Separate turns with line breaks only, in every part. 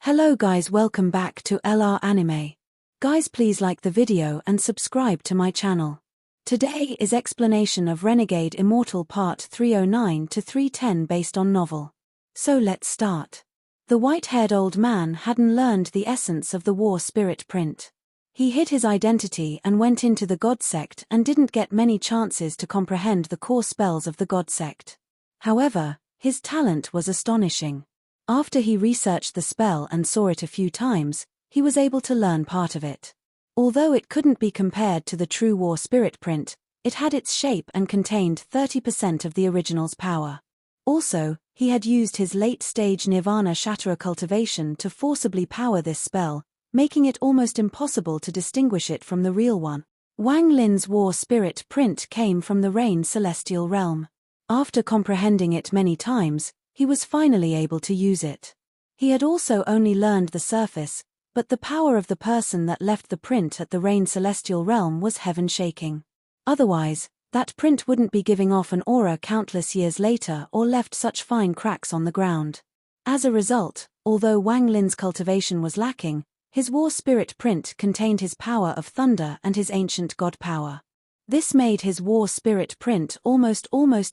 Hello guys, welcome back to LR Anime. Guys, please like the video and subscribe to my channel. Today is explanation of Renegade Immortal Part 309 to 310 based on novel. So let's start. The white-haired old man hadn't learned the essence of the war spirit print. He hid his identity and went into the god sect and didn't get many chances to comprehend the core spells of the god sect. However, his talent was astonishing. After he researched the spell and saw it a few times, he was able to learn part of it. Although it couldn't be compared to the true war spirit print, it had its shape and contained 30% of the original's power. Also, he had used his late-stage Nirvana Shatterer cultivation to forcibly power this spell, making it almost impossible to distinguish it from the real one. Wang Lin's war spirit print came from the Rain Celestial Realm. After comprehending it many times, he was finally able to use it. He had also only learned the surface, but the power of the person that left the print at the Rain Celestial Realm was heaven-shaking. Otherwise, that print wouldn't be giving off an aura countless years later or left such fine cracks on the ground. As a result, although Wang Lin's cultivation was lacking, his war spirit print contained his power of thunder and his ancient god power. This made his war spirit print almost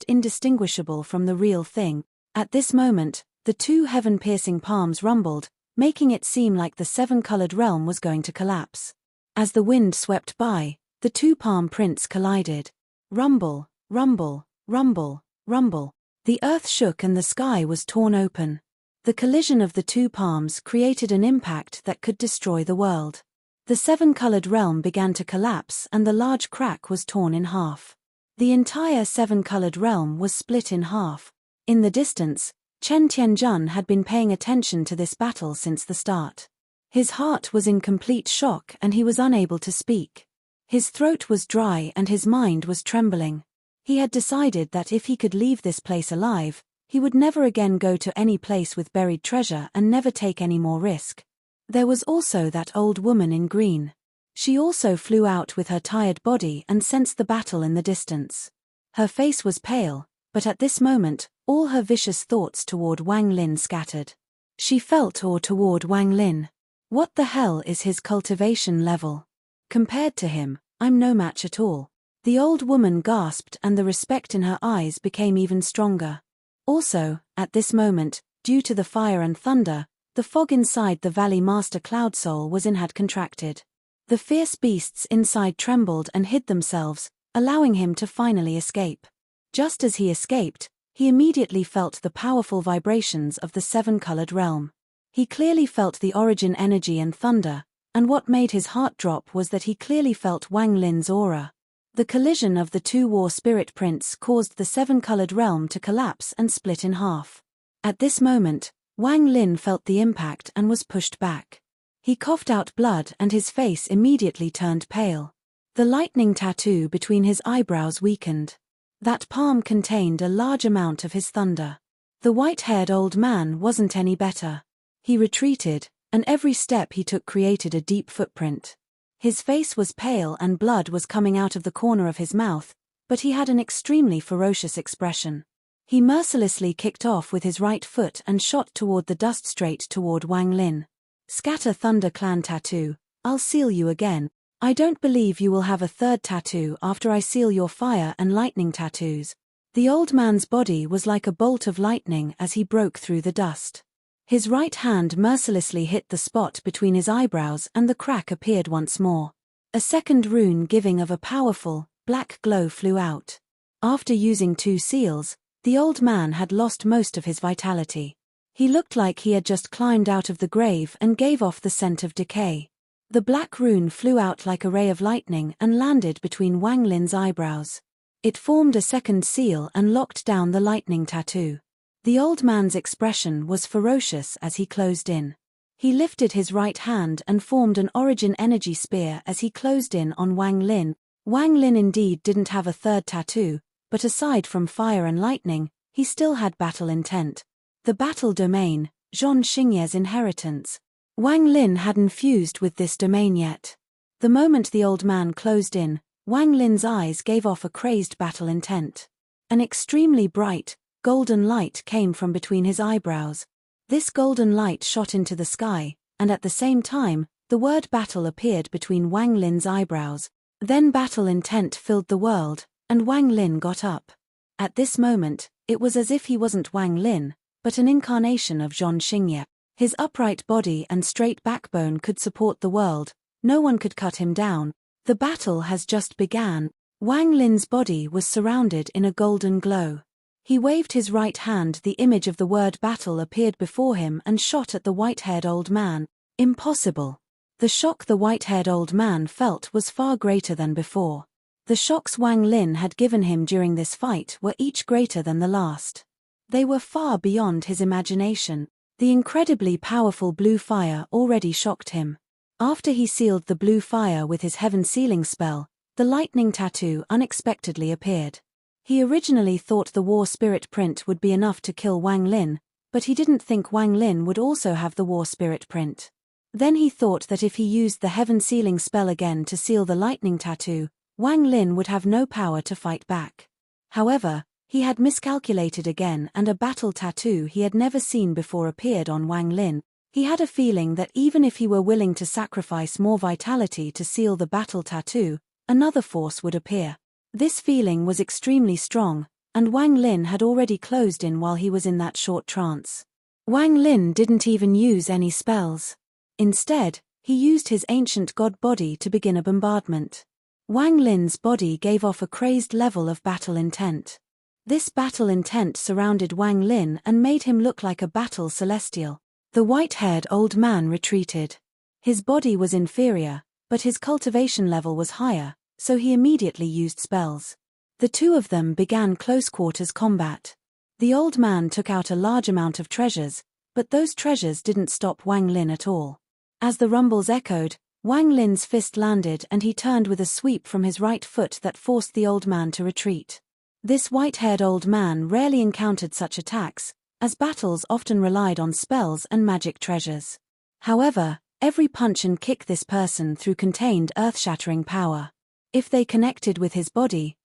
indistinguishable from the real thing. At this moment, the two heaven-piercing palms rumbled, making it seem like the seven-colored realm was going to collapse. As the wind swept by, the two palm prints collided. Rumble, rumble, rumble, rumble. The earth shook and the sky was torn open. The collision of the two palms created an impact that could destroy the world. The seven-colored realm began to collapse and the large crack was torn in half. The entire seven-colored realm was split in half. In the distance, Chen Tianjun had been paying attention to this battle since the start. His heart was in complete shock and he was unable to speak. His throat was dry and his mind was trembling. He had decided that if he could leave this place alive, he would never again go to any place with buried treasure and never take any more risk. There was also that old woman in green. She also flew out with her tired body and sensed the battle in the distance. Her face was pale, but at this moment, all her vicious thoughts toward Wang Lin scattered. She felt toward Wang Lin. What the hell is his cultivation level? Compared to him, I'm no match at all. The old woman gasped and the respect in her eyes became even stronger. Also, at this moment, due to the fire and thunder, the fog inside the Valley Master Cloud Soul had contracted. The fierce beasts inside trembled and hid themselves, allowing him to finally escape. Just as he escaped, he immediately felt the powerful vibrations of the seven-colored realm. He clearly felt the origin energy and thunder, and what made his heart drop was that he clearly felt Wang Lin's aura. The collision of the two war spirit prints caused the seven-colored realm to collapse and split in half. At this moment, Wang Lin felt the impact and was pushed back. He coughed out blood and his face immediately turned pale. The lightning tattoo between his eyebrows weakened. That palm contained a large amount of his thunder. The white-haired old man wasn't any better. He retreated, and every step he took created a deep footprint. His face was pale and blood was coming out of the corner of his mouth, but he had an extremely ferocious expression. He mercilessly kicked off with his right foot and shot toward the dust straight toward Wang Lin. Scatter Thunder Clan tattoo, I'll seal you again. I don't believe you will have a third tattoo after I seal your fire and lightning tattoos. The old man's body was like a bolt of lightning as he broke through the dust. His right hand mercilessly hit the spot between his eyebrows and the crack appeared once more. A second rune giving of a powerful, black glow flew out. After using two seals, the old man had lost most of his vitality. He looked like he had just climbed out of the grave and gave off the scent of decay. The black rune flew out like a ray of lightning and landed between Wang Lin's eyebrows. It formed a second seal and locked down the lightning tattoo. The old man's expression was ferocious as he closed in. He lifted his right hand and formed an origin energy spear as he closed in on Wang Lin. Wang Lin indeed didn't have a third tattoo, but aside from fire and lightning, he still had battle intent. The battle domain, Zhon Xingye's inheritance. Wang Lin hadn't fused with this domain yet. The moment the old man closed in, Wang Lin's eyes gave off a crazed battle intent. An extremely bright, golden light came from between his eyebrows. This golden light shot into the sky, and at the same time, the word battle appeared between Wang Lin's eyebrows. Then battle intent filled the world, and Wang Lin got up. At this moment, it was as if he wasn't Wang Lin, but an incarnation of Zhong Xingye. His upright body and straight backbone could support the world, no one could cut him down. The battle has just begun. Wang Lin's body was surrounded in a golden glow. He waved his right hand, the image of the word battle appeared before him and shot at the white-haired old man. Impossible. The shock the white-haired old man felt was far greater than before. The shocks Wang Lin had given him during this fight were each greater than the last. They were far beyond his imagination. The incredibly powerful blue fire already shocked him. After he sealed the blue fire with his heaven sealing spell, the lightning tattoo unexpectedly appeared. He originally thought the war spirit print would be enough to kill Wang Lin, but he didn't think Wang Lin would also have the war spirit print. Then he thought that if he used the heaven sealing spell again to seal the lightning tattoo, Wang Lin would have no power to fight back. However, he had miscalculated again and a battle tattoo he had never seen before appeared on Wang Lin. He had a feeling that even if he were willing to sacrifice more vitality to seal the battle tattoo, another force would appear. This feeling was extremely strong, and Wang Lin had already closed in while he was in that short trance. Wang Lin didn't even use any spells. Instead, he used his ancient god body to begin a bombardment. Wang Lin's body gave off a crazed level of battle intent. This battle intent surrounded Wang Lin and made him look like a battle celestial. The white-haired old man retreated. His body was inferior, but his cultivation level was higher, so he immediately used spells. The two of them began close-quarters combat. The old man took out a large amount of treasures, but those treasures didn't stop Wang Lin at all. As the rumbles echoed, Wang Lin's fist landed and he turned with a sweep from his right foot that forced the old man to retreat. This white-haired old man rarely encountered such attacks, as battles often relied on spells and magic treasures. However, every punch and kick this person threw contained earth-shattering power. If they connected with his body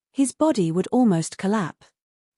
would almost collapse.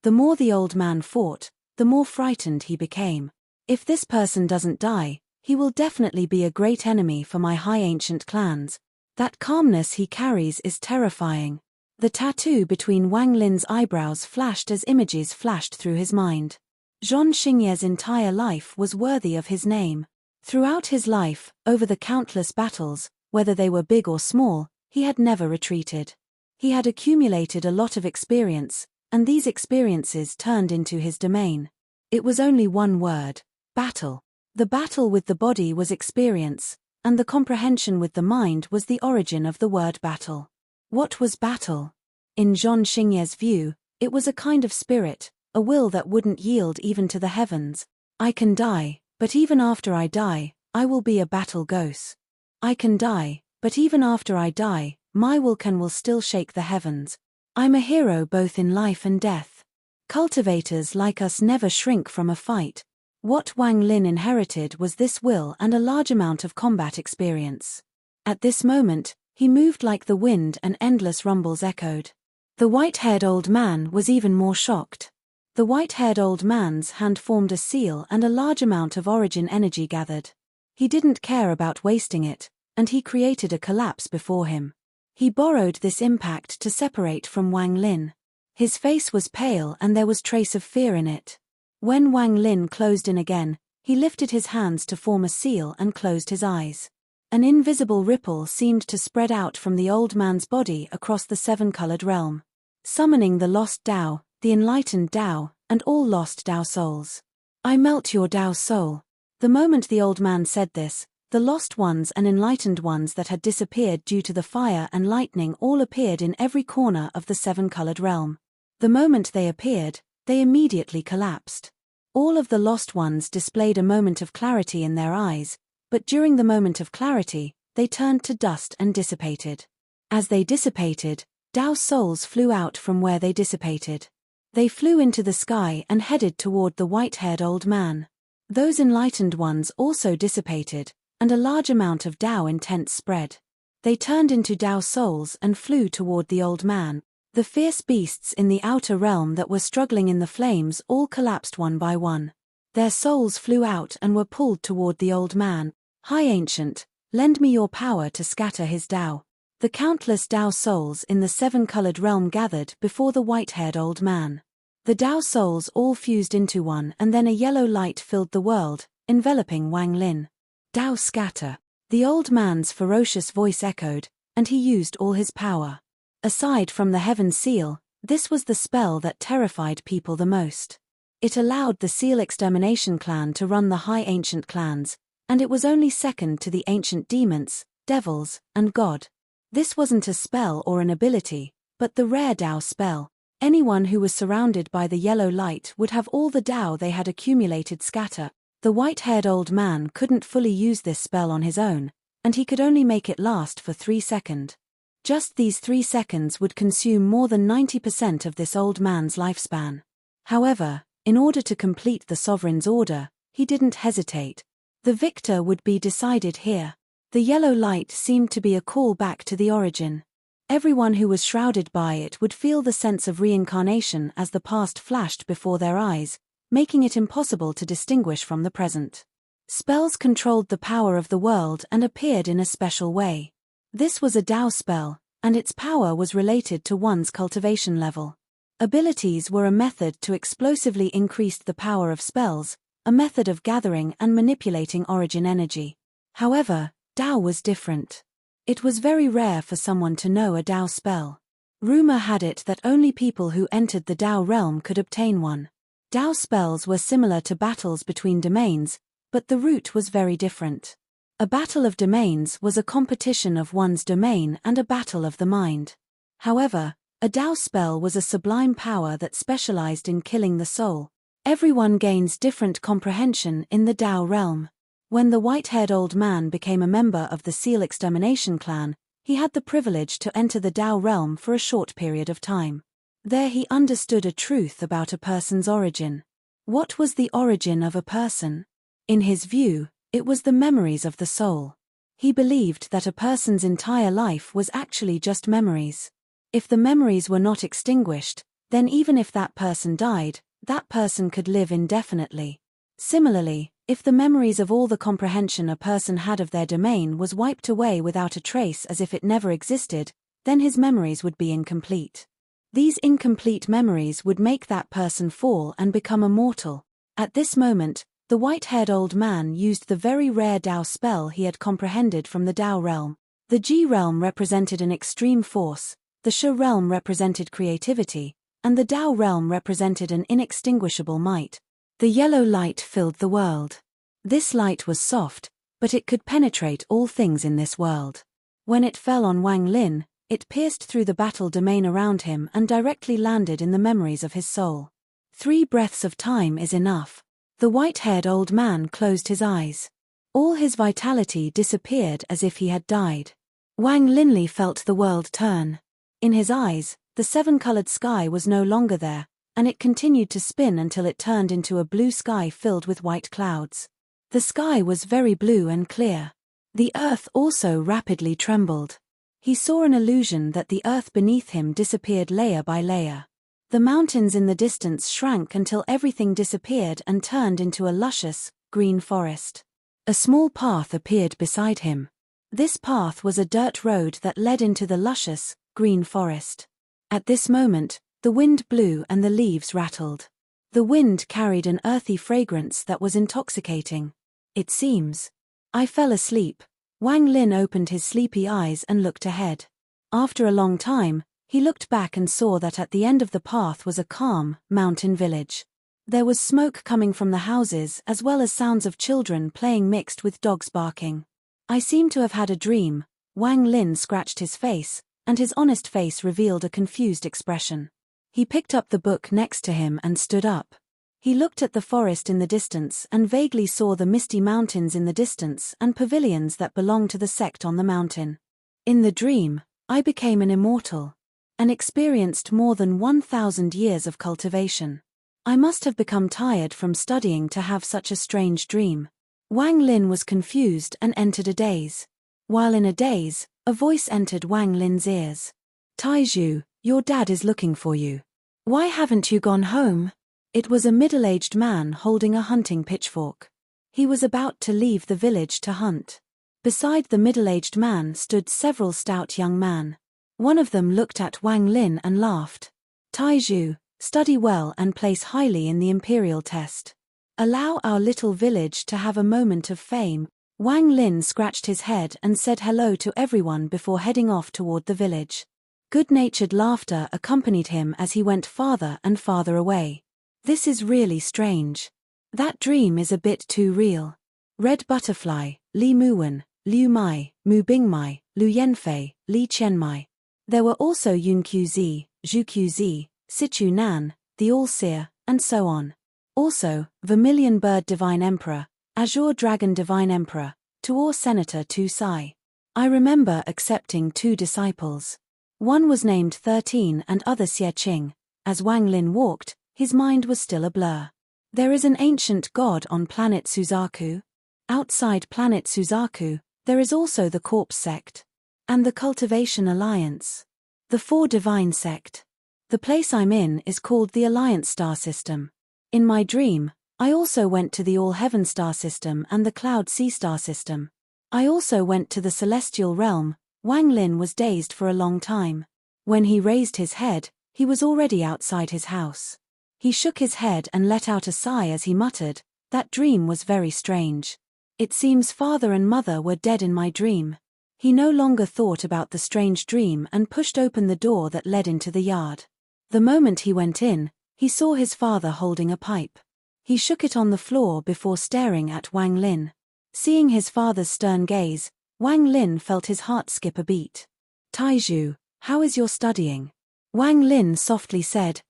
The more the old man fought, the more frightened he became. If this person doesn't die, he will definitely be a great enemy for my high ancient clans. That calmness he carries is terrifying. The tattoo between Wang Lin's eyebrows flashed as images flashed through his mind. Zhong Xingye's entire life was worthy of his name. Throughout his life, over the countless battles, whether they were big or small, he had never retreated. He had accumulated a lot of experience, and these experiences turned into his domain. It was only one word: battle. The battle with the body was experience, and the comprehension with the mind was the origin of the word battle. What was battle? In Zhong Xingye's view, it was a kind of spirit, a will that wouldn't yield even to the heavens. I can die, but even after I die, I will be a battle ghost. I can die, but even after I die, my will still shake the heavens. I'm a hero both in life and death. Cultivators like us never shrink from a fight. What Wang Lin inherited was this will and a large amount of combat experience. At this moment, he moved like the wind and endless rumbles echoed. The white-haired old man was even more shocked. The white-haired old man's hand formed a seal and a large amount of origin energy gathered. He didn't care about wasting it, and he created a collapse before him. He borrowed this impact to separate from Wang Lin. His face was pale and there was trace of fear in it. When Wang Lin closed in again, he lifted his hands to form a seal and closed his eyes. An invisible ripple seemed to spread out from the old man's body across the seven-colored realm, summoning the lost Tao, the enlightened Tao, and all lost Tao souls. I melt your Tao soul. The moment the old man said this, the lost ones and enlightened ones that had disappeared due to the fire and lightning all appeared in every corner of the seven-colored realm. The moment they appeared, they immediately collapsed. All of the lost ones displayed a moment of clarity in their eyes, but during the moment of clarity, they turned to dust and dissipated. As they dissipated, Tao souls flew out from where they dissipated. They flew into the sky and headed toward the white-haired old man. Those enlightened ones also dissipated, and a large amount of Tao intent spread. They turned into Tao souls and flew toward the old man. The fierce beasts in the outer realm that were struggling in the flames all collapsed one by one. Their souls flew out and were pulled toward the old man. High Ancient, lend me your power to scatter his Tao. The countless Tao souls in the seven-colored realm gathered before the white-haired old man. The Tao souls all fused into one, and then a yellow light filled the world, enveloping Wang Lin. Tao scatter. The old man's ferocious voice echoed, and he used all his power. Aside from the Heaven Seal, this was the spell that terrified people the most. It allowed the Seal Extermination clan to run the High Ancient clans, and it was only second to the ancient demons, devils, and God. This wasn't a spell or an ability, but the rare Tao spell. Anyone who was surrounded by the yellow light would have all the Tao they had accumulated scatter. The white-haired old man couldn't fully use this spell on his own, and he could only make it last for 3 seconds. Just these 3 seconds would consume more than 90% of this old man's lifespan. However, in order to complete the sovereign's order, he didn't hesitate. The victor would be decided here. The yellow light seemed to be a call back to the origin. Everyone who was shrouded by it would feel the sense of reincarnation as the past flashed before their eyes, making it impossible to distinguish from the present. Spells controlled the power of the world and appeared in a special way. This was a Tao spell, and its power was related to one's cultivation level. Abilities were a method to explosively increase the power of spells, a method of gathering and manipulating origin energy. However, Tao was different. It was very rare for someone to know a Tao spell. Rumor had it that only people who entered the Tao realm could obtain one. Tao spells were similar to battles between domains, but the route was very different. A battle of domains was a competition of one's domain and a battle of the mind. However, a Tao spell was a sublime power that specialized in killing the soul. Everyone gains different comprehension in the Tao realm. When the white-haired old man became a member of the Seal Extermination clan, he had the privilege to enter the Tao realm for a short period of time. There he understood a truth about a person's origin. What was the origin of a person? In his view, it was the memories of the soul. He believed that a person's entire life was actually just memories. If the memories were not extinguished, then even if that person died, that person could live indefinitely. Similarly, if the memories of all the comprehension a person had of their domain was wiped away without a trace as if it never existed, then his memories would be incomplete. These incomplete memories would make that person fall and become immortal. At this moment, the white-haired old man used the very rare Tao spell he had comprehended from the Tao realm. The Ji realm represented an extreme force, the Sha realm represented creativity, and the Tao realm represented an inextinguishable might. The yellow light filled the world. This light was soft, but it could penetrate all things in this world. When it fell on Wang Lin, it pierced through the battle domain around him and directly landed in the memories of his soul. 3 breaths of time is enough. The white-haired old man closed his eyes. All his vitality disappeared as if he had died. Wang Linli felt the world turn. In his eyes, the 7-colored sky was no longer there, and it continued to spin until it turned into a blue sky filled with white clouds. The sky was very blue and clear. The earth also rapidly trembled. He saw an illusion that the earth beneath him disappeared layer by layer. The mountains in the distance shrank until everything disappeared and turned into a luscious, green forest. A small path appeared beside him. This path was a dirt road that led into the luscious, green forest. At this moment, the wind blew and the leaves rattled. The wind carried an earthy fragrance that was intoxicating. It seems. I fell asleep. Wang Lin opened his sleepy eyes and looked ahead. After a long time, he looked back and saw that at the end of the path was a calm, mountain village. There was smoke coming from the houses as well as sounds of children playing mixed with dogs barking. I seem to have had a dream. Wang Lin scratched his face, and his honest face revealed a confused expression. He picked up the book next to him and stood up. He looked at the forest in the distance and vaguely saw the misty mountains in the distance and pavilions that belonged to the sect on the mountain. In the dream, I became an immortal, and experienced more than 1,000 years of cultivation. I must have become tired from studying to have such a strange dream. Wang Lin was confused and entered a daze. While in a daze, a voice entered Wang Lin's ears. "Taizhu, your dad is looking for you. Why haven't you gone home?" It was a middle-aged man holding a hunting pitchfork. He was about to leave the village to hunt. Beside the middle-aged man stood several stout young men. One of them looked at Wang Lin and laughed. "Taizhu, study well and place highly in the imperial test. Allow our little village to have a moment of fame." Wang Lin scratched his head and said hello to everyone before heading off toward the village. Good-natured laughter accompanied him as he went farther and farther away. "This is really strange. That dream is a bit too real. Red Butterfly, Li Muwen, Liu Mai, Mu Bingmai, Lu Yanfei, Li Qianmai. There were also Yun Qzi, Zhu Qzi, Sichu Nan, the All-Seer, and so on. Also, Vermilion Bird Divine Emperor, Azure Dragon Divine Emperor, Tuor Senator Tu Sai. I remember accepting 2 disciples. One was named 13 and other Xie Qing. As Wang Lin walked, his mind was still a blur. There is an ancient god on planet Suzaku. Outside planet Suzaku, there is also the Corpse Sect. And the Cultivation Alliance. The 4 Divine Sect. The place I'm in is called the Alliance Star System. In my dream, I also went to the All Heaven Star System and the Cloud Sea Star System. I also went to the Celestial Realm. Wang Lin was dazed for a long time. When he raised his head, he was already outside his house. He shook his head and let out a sigh as he muttered, "That dream was very strange. It seems father and mother were dead in my dream." He no longer thought about the strange dream and pushed open the door that led into the yard. The moment he went in, he saw his father holding a pipe. He shook it on the floor before staring at Wang Lin. Seeing his father's stern gaze, Wang Lin felt his heart skip a beat. "Taizhu, how is your studying?" Wang Lin softly said,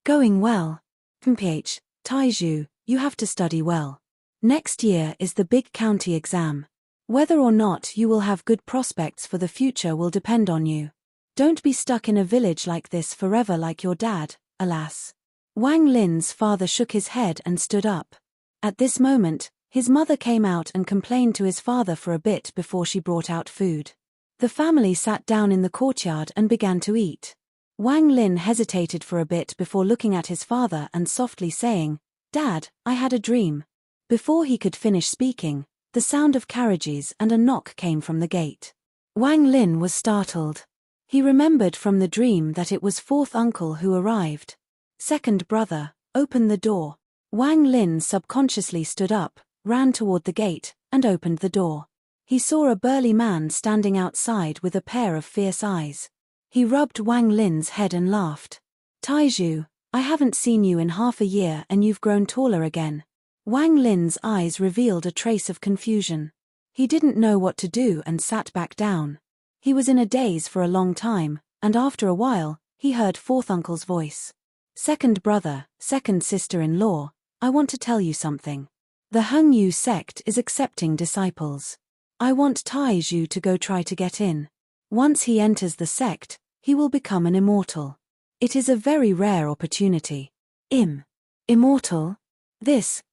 "Going well. Mph, Taizhu, you have to study well. Next year is the big county exam. Whether or not you will have good prospects for the future will depend on you. Don't be stuck in a village like this forever like your dad, alas." Wang Lin's father shook his head and stood up. At this moment, his mother came out and complained to his father for a bit before she brought out food. The family sat down in the courtyard and began to eat. Wang Lin hesitated for a bit before looking at his father and softly saying, "Dad, I had a dream." Before he could finish speaking, the sound of carriages and a knock came from the gate. Wang Lin was startled. He remembered from the dream that it was 4th uncle who arrived. "Second brother, open the door." Wang Lin subconsciously stood up, ran toward the gate, and opened the door. He saw a burly man standing outside with a pair of fierce eyes. He rubbed Wang Lin's head and laughed. "Taizhu, I haven't seen you in half a year and you've grown taller again." Wang Lin's eyes revealed a trace of confusion. He didn't know what to do and sat back down. He was in a daze for a long time, and after a while, he heard 4th uncle's voice. "Second brother, second sister-in-law, I want to tell you something. The Hengyu sect is accepting disciples. I want Taizhu to go try to get in. Once he enters the sect, he will become an immortal. It is a very rare opportunity." Immortal?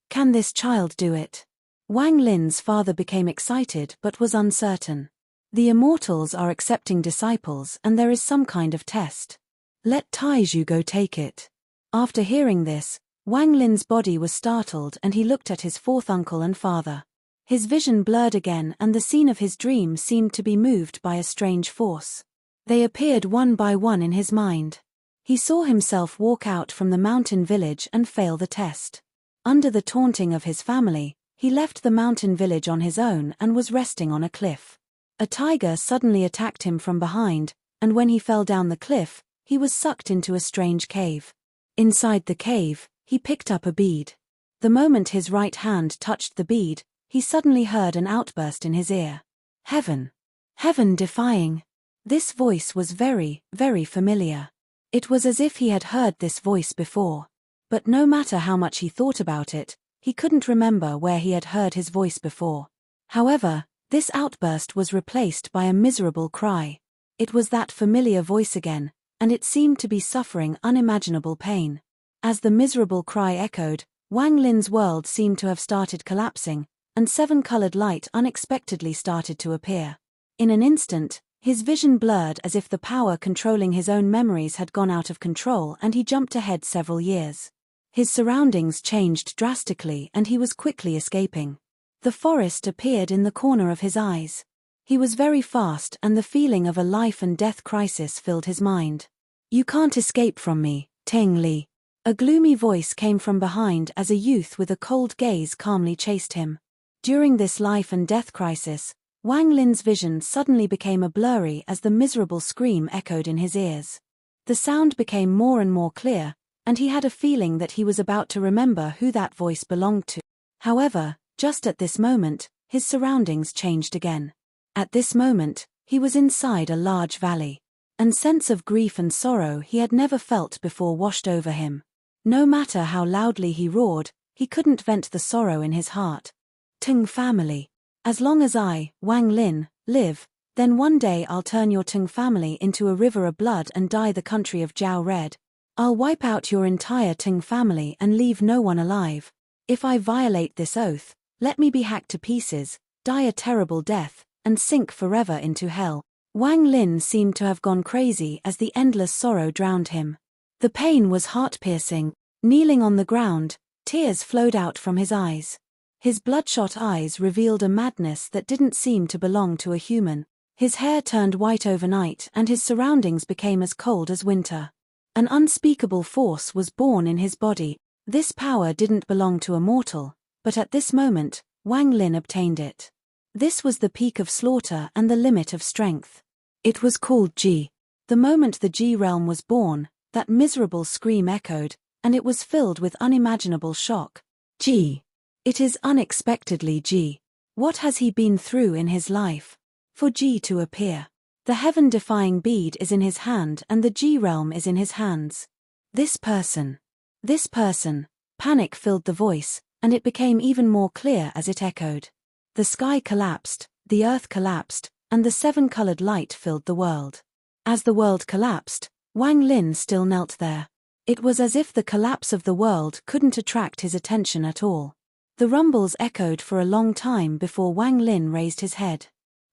Can this child do it? Wang Lin's father became excited but was uncertain. The immortals are accepting disciples and there is some kind of test. Let Taizhu go take it. After hearing this, Wang Lin's body was startled and he looked at his 4th uncle and father. His vision blurred again and the scene of his dream seemed to be moved by a strange force. They appeared one by one in his mind. He saw himself walk out from the mountain village and fail the test. Under the taunting of his family, he left the mountain village on his own and was resting on a cliff. A tiger suddenly attacked him from behind, and when he fell down the cliff, he was sucked into a strange cave. Inside the cave, he picked up a bead. The moment his right hand touched the bead, he suddenly heard an outburst in his ear. "Heaven! Heaven defying!" This voice was very, very familiar. It was as if he had heard this voice before. But no matter how much he thought about it, he couldn't remember where he had heard his voice before. However, this outburst was replaced by a miserable cry. It was that familiar voice again, and it seemed to be suffering unimaginable pain. As the miserable cry echoed, Wang Lin's world seemed to have started collapsing, and 7-colored light unexpectedly started to appear. In an instant, his vision blurred as if the power controlling his own memories had gone out of control and he jumped ahead several years. His surroundings changed drastically and he was quickly escaping. The forest appeared in the corner of his eyes. He was very fast and the feeling of a life and death crisis filled his mind. "You can't escape from me, Ting Li." A gloomy voice came from behind as a youth with a cold gaze calmly chased him. During this life and death crisis, Wang Lin's vision suddenly became a blurry as the miserable scream echoed in his ears. The sound became more and more clear, and he had a feeling that he was about to remember who that voice belonged to. However, just at this moment, his surroundings changed again. At this moment, he was inside a large valley. An sense of grief and sorrow he had never felt before washed over him. No matter how loudly he roared, he couldn't vent the sorrow in his heart. Tung family. As long as I, Wang Lin, live, then one day I'll turn your Tung family into a river of blood and dye the country of Jiao red. I'll wipe out your entire Tung family and leave no one alive. If I violate this oath, let me be hacked to pieces, die a terrible death, and sink forever into hell. Wang Lin seemed to have gone crazy as the endless sorrow drowned him. The pain was heart-piercing. Kneeling on the ground, tears flowed out from his eyes. His bloodshot eyes revealed a madness that didn't seem to belong to a human. His hair turned white overnight and his surroundings became as cold as winter. An unspeakable force was born in his body. This power didn't belong to a mortal, but at this moment, Wang Lin obtained it. This was the peak of slaughter and the limit of strength. It was called Ji. The moment the Ji realm was born, that miserable scream echoed, and it was filled with unimaginable shock. Ji. It is unexpectedly Ji. What has he been through in his life? For Ji to appear. The heaven-defying bead is in his hand and the Ji realm is in his hands. This person. Panic filled the voice, and it became even more clear as it echoed. The sky collapsed, the earth collapsed, and the seven-colored light filled the world. As the world collapsed, Wang Lin still knelt there. It was as if the collapse of the world couldn't attract his attention at all. The rumbles echoed for a long time before Wang Lin raised his head.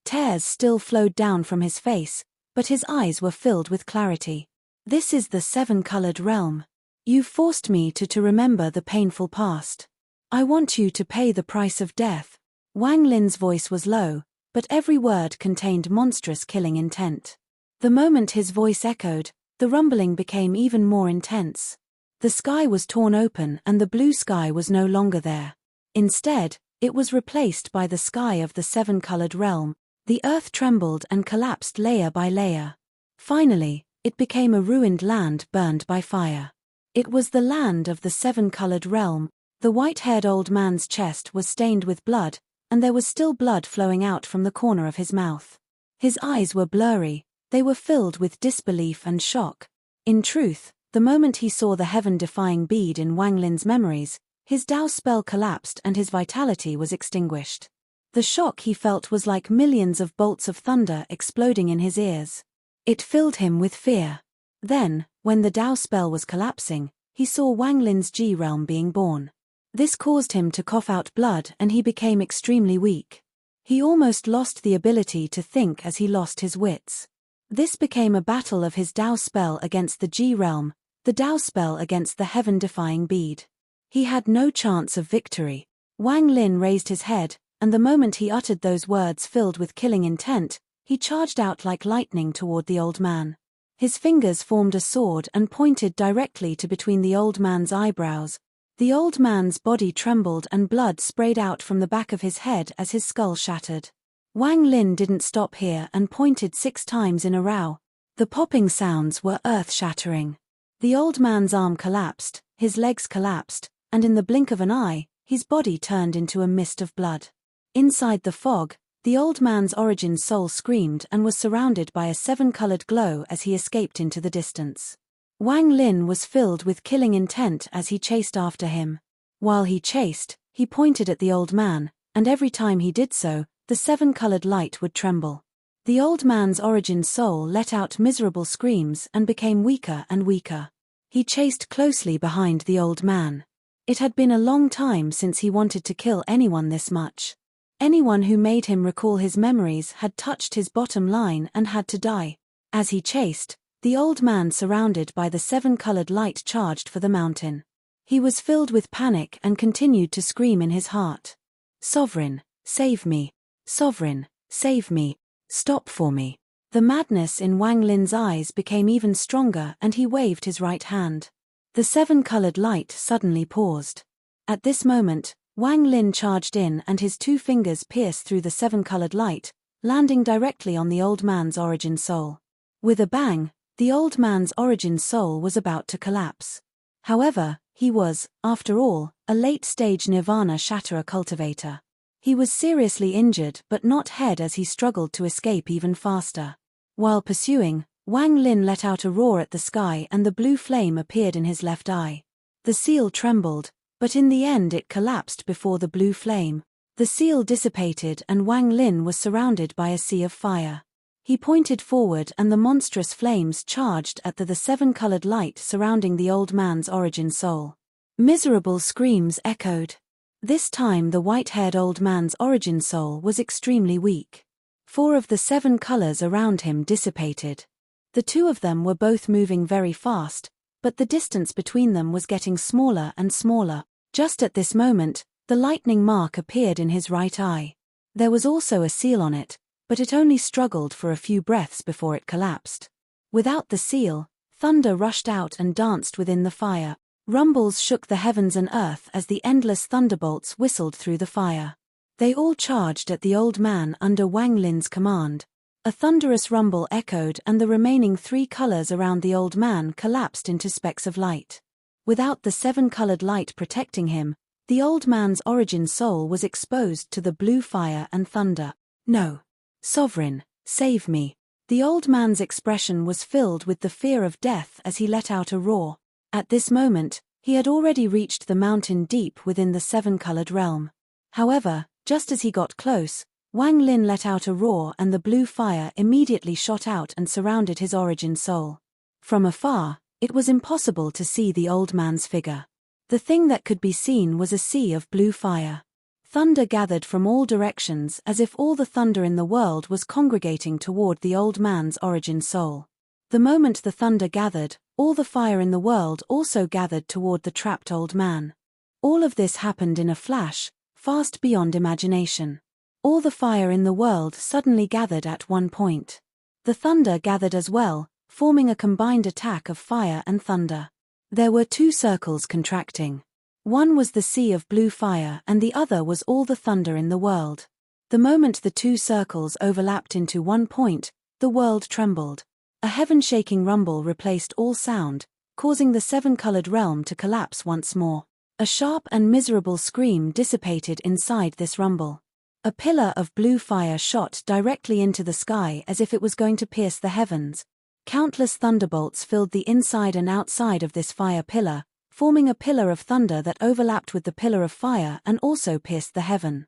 Tears still flowed down from his face, but his eyes were filled with clarity. This is the seven-colored realm. You forced me to remember the painful past. I want you to pay the price of death. Wang Lin's voice was low, but every word contained monstrous killing intent. The moment his voice echoed, the rumbling became even more intense. The sky was torn open and the blue sky was no longer there. Instead, it was replaced by the sky of the seven-colored realm. The earth trembled and collapsed layer by layer. Finally, it became a ruined land burned by fire. It was the land of the seven-colored realm. The white-haired old man's chest was stained with blood, and there was still blood flowing out from the corner of his mouth. His eyes were blurry, they were filled with disbelief and shock. In truth, the moment he saw the heaven-defying bead in Wang Lin's memories, his Dao spell collapsed and his vitality was extinguished. The shock he felt was like millions of bolts of thunder exploding in his ears. It filled him with fear. Then, when the Dao spell was collapsing, he saw Wang Lin's Ji realm being born. This caused him to cough out blood and he became extremely weak. He almost lost the ability to think as he lost his wits. This became a battle of his Dao spell against the Ji realm, the Dao spell against the heaven-defying bead. He had no chance of victory. Wang Lin raised his head, and the moment he uttered those words filled with killing intent, he charged out like lightning toward the old man. His fingers formed a sword and pointed directly to between the old man's eyebrows. The old man's body trembled and blood sprayed out from the back of his head as his skull shattered. Wang Lin didn't stop here and pointed 6 times in a row. The popping sounds were earth-shattering. The old man's arm collapsed, his legs collapsed, and in the blink of an eye, his body turned into a mist of blood. Inside the fog, the old man's origin soul screamed and was surrounded by a 7-colored glow as he escaped into the distance. Wang Lin was filled with killing intent as he chased after him. While he chased, he pointed at the old man, and every time he did so, the 7-colored light would tremble. The old man's origin soul let out miserable screams and became weaker and weaker. He chased closely behind the old man. It had been a long time since he wanted to kill anyone this much. Anyone who made him recall his memories had touched his bottom line and had to die. As he chased, the old man surrounded by the 7-colored light charged for the mountain. He was filled with panic and continued to scream in his heart. "Sovereign, save me! Sovereign, save me! Stop for me!" The madness in Wang Lin's eyes became even stronger and he waved his right hand. The seven-colored light suddenly paused. At this moment, Wang Lin charged in and his two fingers pierced through the seven-colored light, landing directly on the old man's origin soul. With a bang, the old man's origin soul was about to collapse. However, he was, after all, a late-stage Nirvana Shatterer cultivator. He was seriously injured but not dead as he struggled to escape even faster. While pursuing, Wang Lin let out a roar at the sky and the blue flame appeared in his left eye. The seal trembled, but in the end it collapsed before the blue flame. The seal dissipated and Wang Lin was surrounded by a sea of fire. He pointed forward and the monstrous flames charged at the seven-colored light surrounding the old man's origin soul. Miserable screams echoed. This time the white-haired old man's origin soul was extremely weak. 4 of the 7 colors around him dissipated. The 2 of them were both moving very fast, but the distance between them was getting smaller and smaller. Just at this moment, the lightning mark appeared in his right eye. There was also a seal on it, but it only struggled for a few breaths before it collapsed. Without the seal, thunder rushed out and danced within the fire. Rumbles shook the heavens and earth as the endless thunderbolts whistled through the fire. They all charged at the old man under Wang Lin's command. A thunderous rumble echoed and the remaining 3 colors around the old man collapsed into specks of light. Without the 7-colored light protecting him, the old man's origin soul was exposed to the blue fire and thunder. "No! Sovereign, save me!" The old man's expression was filled with the fear of death as he let out a roar. At this moment, he had already reached the mountain deep within the 7-colored realm. However, just as he got close, Wang Lin let out a roar and the blue fire immediately shot out and surrounded his origin soul. From afar, it was impossible to see the old man's figure. The thing that could be seen was a sea of blue fire. Thunder gathered from all directions as if all the thunder in the world was congregating toward the old man's origin soul. The moment the thunder gathered, all the fire in the world also gathered toward the trapped old man. All of this happened in a flash, fast beyond imagination. All the fire in the world suddenly gathered at one point. The thunder gathered as well, forming a combined attack of fire and thunder. There were 2 circles contracting. One was the sea of blue fire and the other was all the thunder in the world. The moment the 2 circles overlapped into one point, the world trembled. A heaven-shaking rumble replaced all sound, causing the 7-colored realm to collapse once more. A sharp and miserable scream dissipated inside this rumble. A pillar of blue fire shot directly into the sky as if it was going to pierce the heavens. Countless thunderbolts filled the inside and outside of this fire pillar, forming a pillar of thunder that overlapped with the pillar of fire and also pierced the heaven.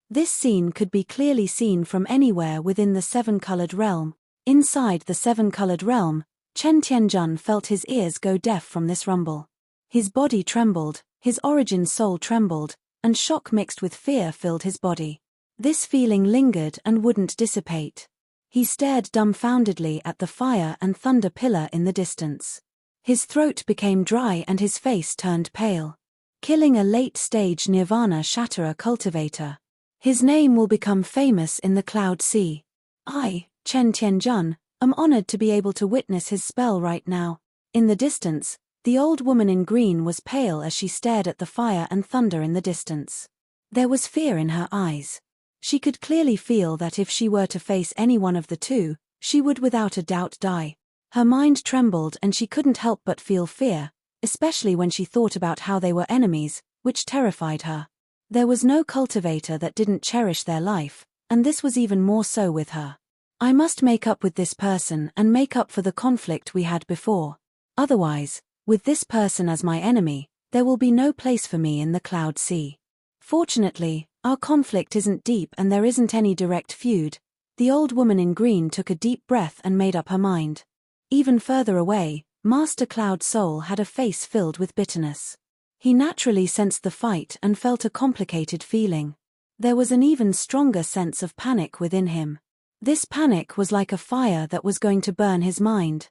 This scene could be clearly seen from anywhere within the 7-colored realm. Inside the 7-colored realm, Chen Tianjun felt his ears go deaf from this rumble. His body trembled, his origin soul trembled, and shock mixed with fear filled his body. This feeling lingered and wouldn't dissipate. He stared dumbfoundedly at the fire and thunder pillar in the distance. His throat became dry and his face turned pale. Killing a late-stage Nirvana Shatterer cultivator. His name will become famous in the Cloud Sea. I, Chen Tianjun, am honored to be able to witness his spell right now. In the distance, the old woman in green was pale as she stared at the fire and thunder in the distance. There was fear in her eyes. She could clearly feel that if she were to face any one of the 2, she would without a doubt die. Her mind trembled and she couldn't help but feel fear, especially when she thought about how they were enemies, which terrified her. There was no cultivator that didn't cherish their life, and this was even more so with her. I must make up with this person and make up for the conflict we had before. Otherwise, with this person as my enemy, there will be no place for me in the Cloud Sea. Fortunately, our conflict isn't deep and there isn't any direct feud. The old woman in green took a deep breath and made up her mind. Even further away, Master Cloud Soul had a face filled with bitterness. He naturally sensed the fight and felt a complicated feeling. There was an even stronger sense of panic within him. This panic was like a fire that was going to burn his mind.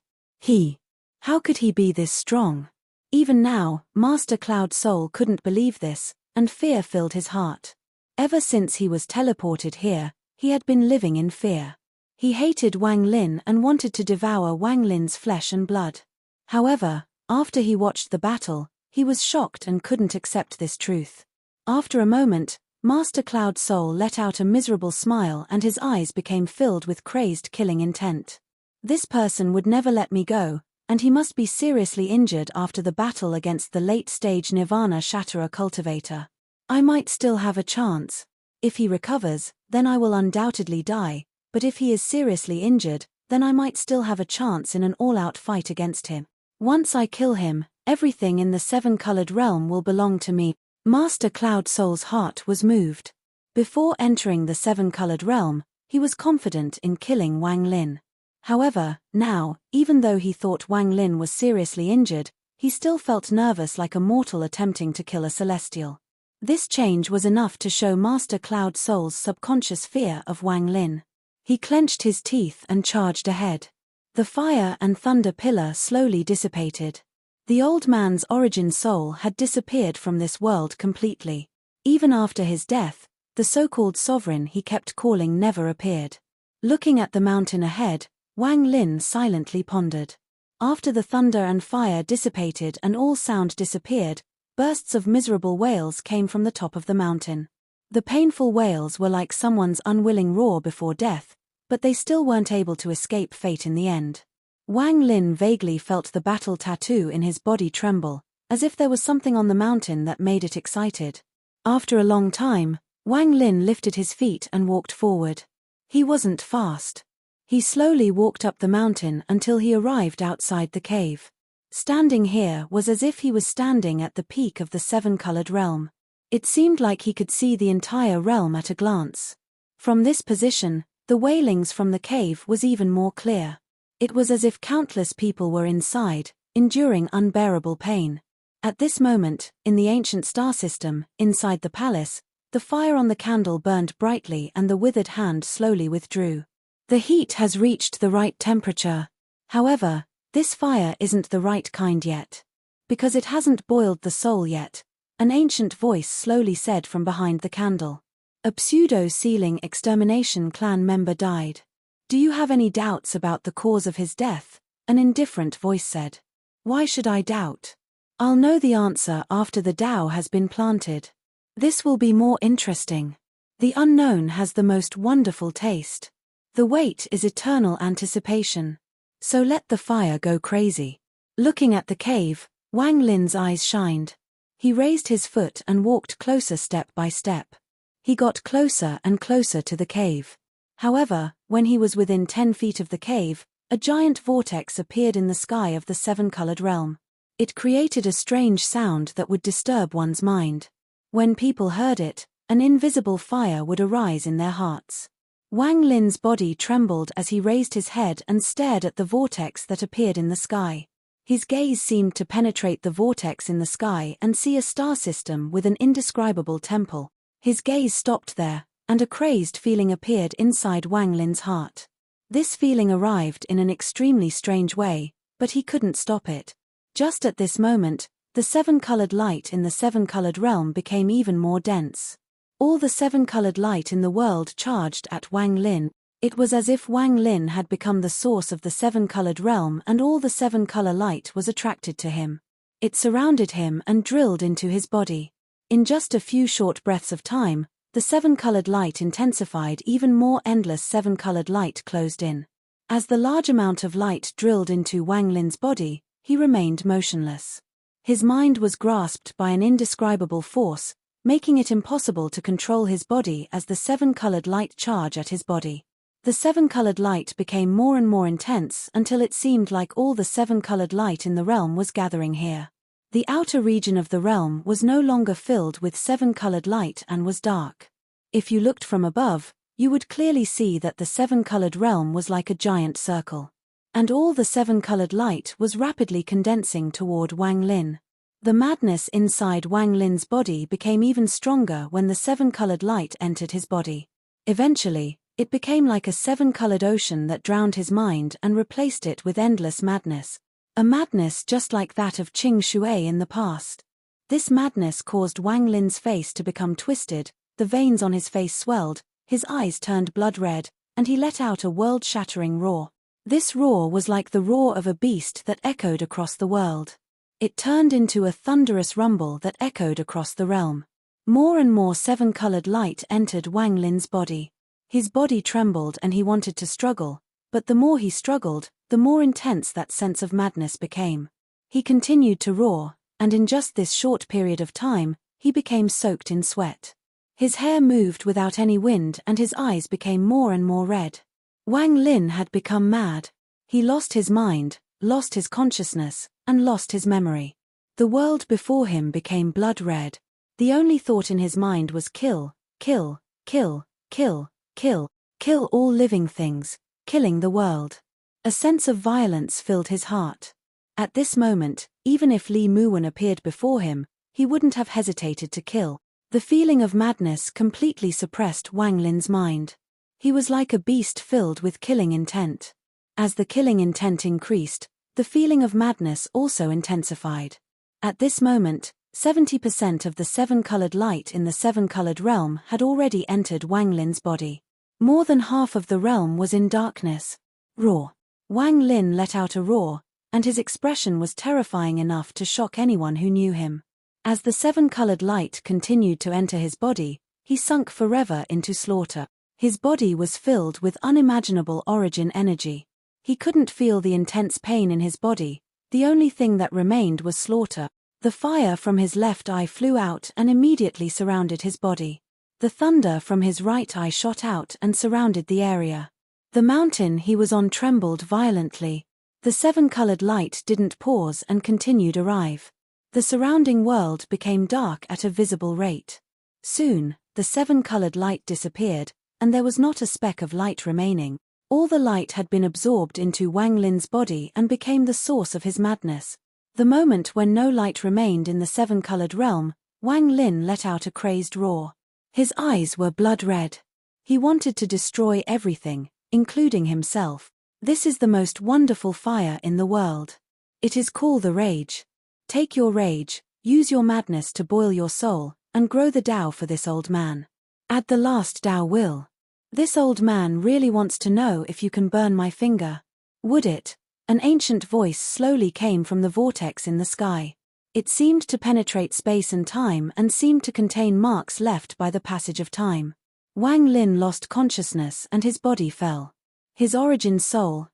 How could he be this strong? Even now, Master Cloud Soul couldn't believe this, and fear filled his heart. Ever since he was teleported here, he had been living in fear. He hated Wang Lin and wanted to devour Wang Lin's flesh and blood. However, after he watched the battle, he was shocked and couldn't accept this truth. After a moment, Master Cloud Soul let out a miserable smile and his eyes became filled with crazed killing intent. This person would never let me go, and he must be seriously injured after the battle against the late-stage Nirvana Shatterer cultivator. I might still have a chance. If he recovers, then I will undoubtedly die, but if he is seriously injured, then I might still have a chance in an all-out fight against him. Once I kill him, everything in the seven-colored realm will belong to me. Master Cloud Soul's heart was moved. Before entering the seven-colored realm, he was confident in killing Wang Lin. However, now, even though he thought Wang Lin was seriously injured, he still felt nervous like a mortal attempting to kill a celestial. This change was enough to show Master Cloud Soul's subconscious fear of Wang Lin. He clenched his teeth and charged ahead. The fire and thunder pillar slowly dissipated. The old man's origin soul had disappeared from this world completely. Even after his death, the so-called sovereign he kept calling never appeared. Looking at the mountain ahead, Wang Lin silently pondered. After the thunder and fire dissipated and all sound disappeared, bursts of miserable wails came from the top of the mountain. The painful wails were like someone's unwilling roar before death, but they still weren't able to escape fate in the end. Wang Lin vaguely felt the battle tattoo in his body tremble, as if there was something on the mountain that made it excited. After a long time, Wang Lin lifted his feet and walked forward. He wasn't fast. He slowly walked up the mountain until he arrived outside the cave. Standing here was as if he was standing at the peak of the seven-colored realm. It seemed like he could see the entire realm at a glance. From this position, the wailings from the cave was even more clear. It was as if countless people were inside, enduring unbearable pain. At this moment, in the ancient star system, inside the palace, the fire on the candle burned brightly and the withered hand slowly withdrew. The heat has reached the right temperature. However, this fire isn't the right kind yet. Because it hasn't boiled the soul yet, an ancient voice slowly said from behind the candle. A pseudo-sealing extermination clan member died. Do you have any doubts about the cause of his death? An indifferent voice said. Why should I doubt? I'll know the answer after the Tao has been planted. This will be more interesting. The unknown has the most wonderful taste. The wait is eternal anticipation. So let the fire go crazy. Looking at the cave, Wang Lin's eyes shined. He raised his foot and walked closer step by step. He got closer and closer to the cave. However, when he was within 10 feet of the cave, a giant vortex appeared in the sky of the seven-colored realm. It created a strange sound that would disturb one's mind. When people heard it, an invisible fire would arise in their hearts. Wang Lin's body trembled as he raised his head and stared at the vortex that appeared in the sky. His gaze seemed to penetrate the vortex in the sky and see a star system with an indescribable temple. His gaze stopped there, and a crazed feeling appeared inside Wang Lin's heart. This feeling arrived in an extremely strange way, but he couldn't stop it. Just at this moment, the seven-colored light in the seven-colored realm became even more dense. All the seven-colored light in the world charged at Wang Lin. It was as if Wang Lin had become the source of the seven-colored realm and all the seven-color light was attracted to him. It surrounded him and drilled into his body. In just a few short breaths of time, the seven-colored light intensified, even more endless seven-colored light closed in. As the large amount of light drilled into Wang Lin's body, he remained motionless. His mind was grasped by an indescribable force, making it impossible to control his body as the seven-colored light charged at his body. The seven-colored light became more and more intense until it seemed like all the seven-colored light in the realm was gathering here. The outer region of the realm was no longer filled with seven-colored light and was dark. If you looked from above, you would clearly see that the seven-colored realm was like a giant circle. And all the seven-colored light was rapidly condensing toward Wang Lin. The madness inside Wang Lin's body became even stronger when the seven-colored light entered his body. Eventually, it became like a seven-colored ocean that drowned his mind and replaced it with endless madness. A madness just like that of Qing Shui in the past. This madness caused Wang Lin's face to become twisted, the veins on his face swelled, his eyes turned blood red, and he let out a world-shattering roar. This roar was like the roar of a beast that echoed across the world. It turned into a thunderous rumble that echoed across the realm. More and more seven-colored light entered Wang Lin's body. His body trembled and he wanted to struggle, but the more he struggled, the more intense that sense of madness became. He continued to roar, and in just this short period of time, he became soaked in sweat. His hair moved without any wind and his eyes became more and more red. Wang Lin had become mad. He lost his mind, lost his consciousness, and lost his memory. The world before him became blood red. The only thought in his mind was kill, kill, kill, kill, kill, kill all living things, killing the world. A sense of violence filled his heart. At this moment, even if Li Muwen appeared before him, he wouldn't have hesitated to kill. The feeling of madness completely suppressed Wang Lin's mind. He was like a beast filled with killing intent. As the killing intent increased, the feeling of madness also intensified. At this moment, 70% of the seven-colored light in the seven-colored realm had already entered Wang Lin's body. More than half of the realm was in darkness. Roar. Wang Lin let out a roar, and his expression was terrifying enough to shock anyone who knew him. As the seven-colored light continued to enter his body, he sunk forever into slaughter. His body was filled with unimaginable origin energy. He couldn't feel the intense pain in his body, the only thing that remained was slaughter. The fire from his left eye flew out and immediately surrounded his body. The thunder from his right eye shot out and surrounded the area. The mountain he was on trembled violently. The seven-colored light didn't pause and continued arrive. The surrounding world became dark at a visible rate. Soon, the seven-colored light disappeared, and there was not a speck of light remaining. All the light had been absorbed into Wang Lin's body and became the source of his madness. The moment when no light remained in the seven-colored realm, Wang Lin let out a crazed roar. His eyes were blood red. He wanted to destroy everything, including himself. This is the most wonderful fire in the world. It is called the rage. Take your rage, use your madness to boil your soul, and grow the Tao for this old man. Add the last Tao will. This old man really wants to know if you can burn my finger. Would it? An ancient voice slowly came from the vortex in the sky. It seemed to penetrate space and time and seemed to contain marks left by the passage of time. Wang Lin lost consciousness and his body fell. His origin soul,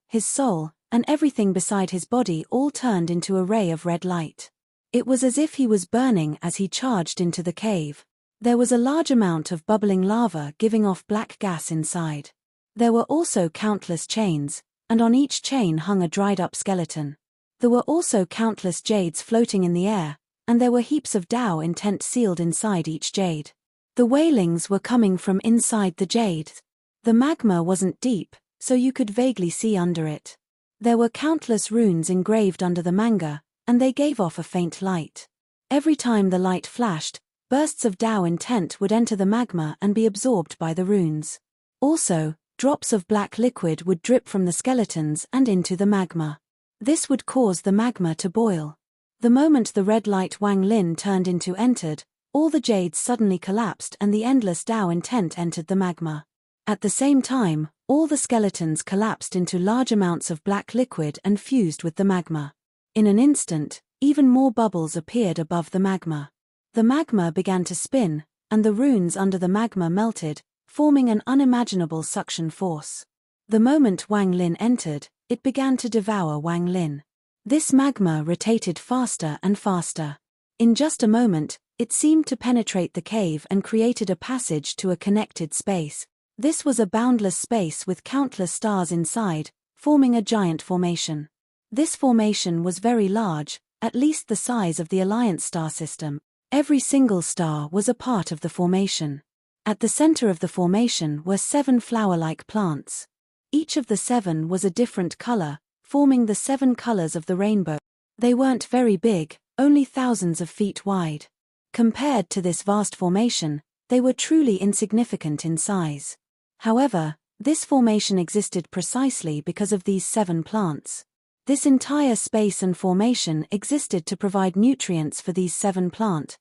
and everything beside his body all turned into a ray of red light. It was as if he was burning as he charged into the cave. There was a large amount of bubbling lava giving off black gas inside. There were also countless chains, and on each chain hung a dried-up skeleton. There were also countless jades floating in the air, and there were heaps of Tao intent sealed inside each jade. The wailings were coming from inside the jades. The magma wasn't deep, so you could vaguely see under it. There were countless runes engraved under the manga, and they gave off a faint light. Every time the light flashed, bursts of Tao intent would enter the magma and be absorbed by the runes. Also, drops of black liquid would drip from the skeletons and into the magma. This would cause the magma to boil. The moment the red light Wang Lin turned into entered, all the jades suddenly collapsed and the endless Tao intent entered the magma. At the same time, all the skeletons collapsed into large amounts of black liquid and fused with the magma. In an instant, even more bubbles appeared above the magma. The magma began to spin, and the runes under the magma melted, forming an unimaginable suction force. The moment Wang Lin entered, it began to devour Wang Lin. This magma rotated faster and faster. In just a moment, it seemed to penetrate the cave and created a passage to a connected space. This was a boundless space with countless stars inside, forming a giant formation. This formation was very large, at least the size of the Alliance star system. Every single star was a part of the formation. At the center of the formation were 7 flower-like plants. Each of the 7 was a different color, forming the 7 colors of the rainbow. They weren't very big, only thousands of feet wide. Compared to this vast formation, they were truly insignificant in size. However, this formation existed precisely because of these 7 plants. This entire space and formation existed to provide nutrients for these 7 plants.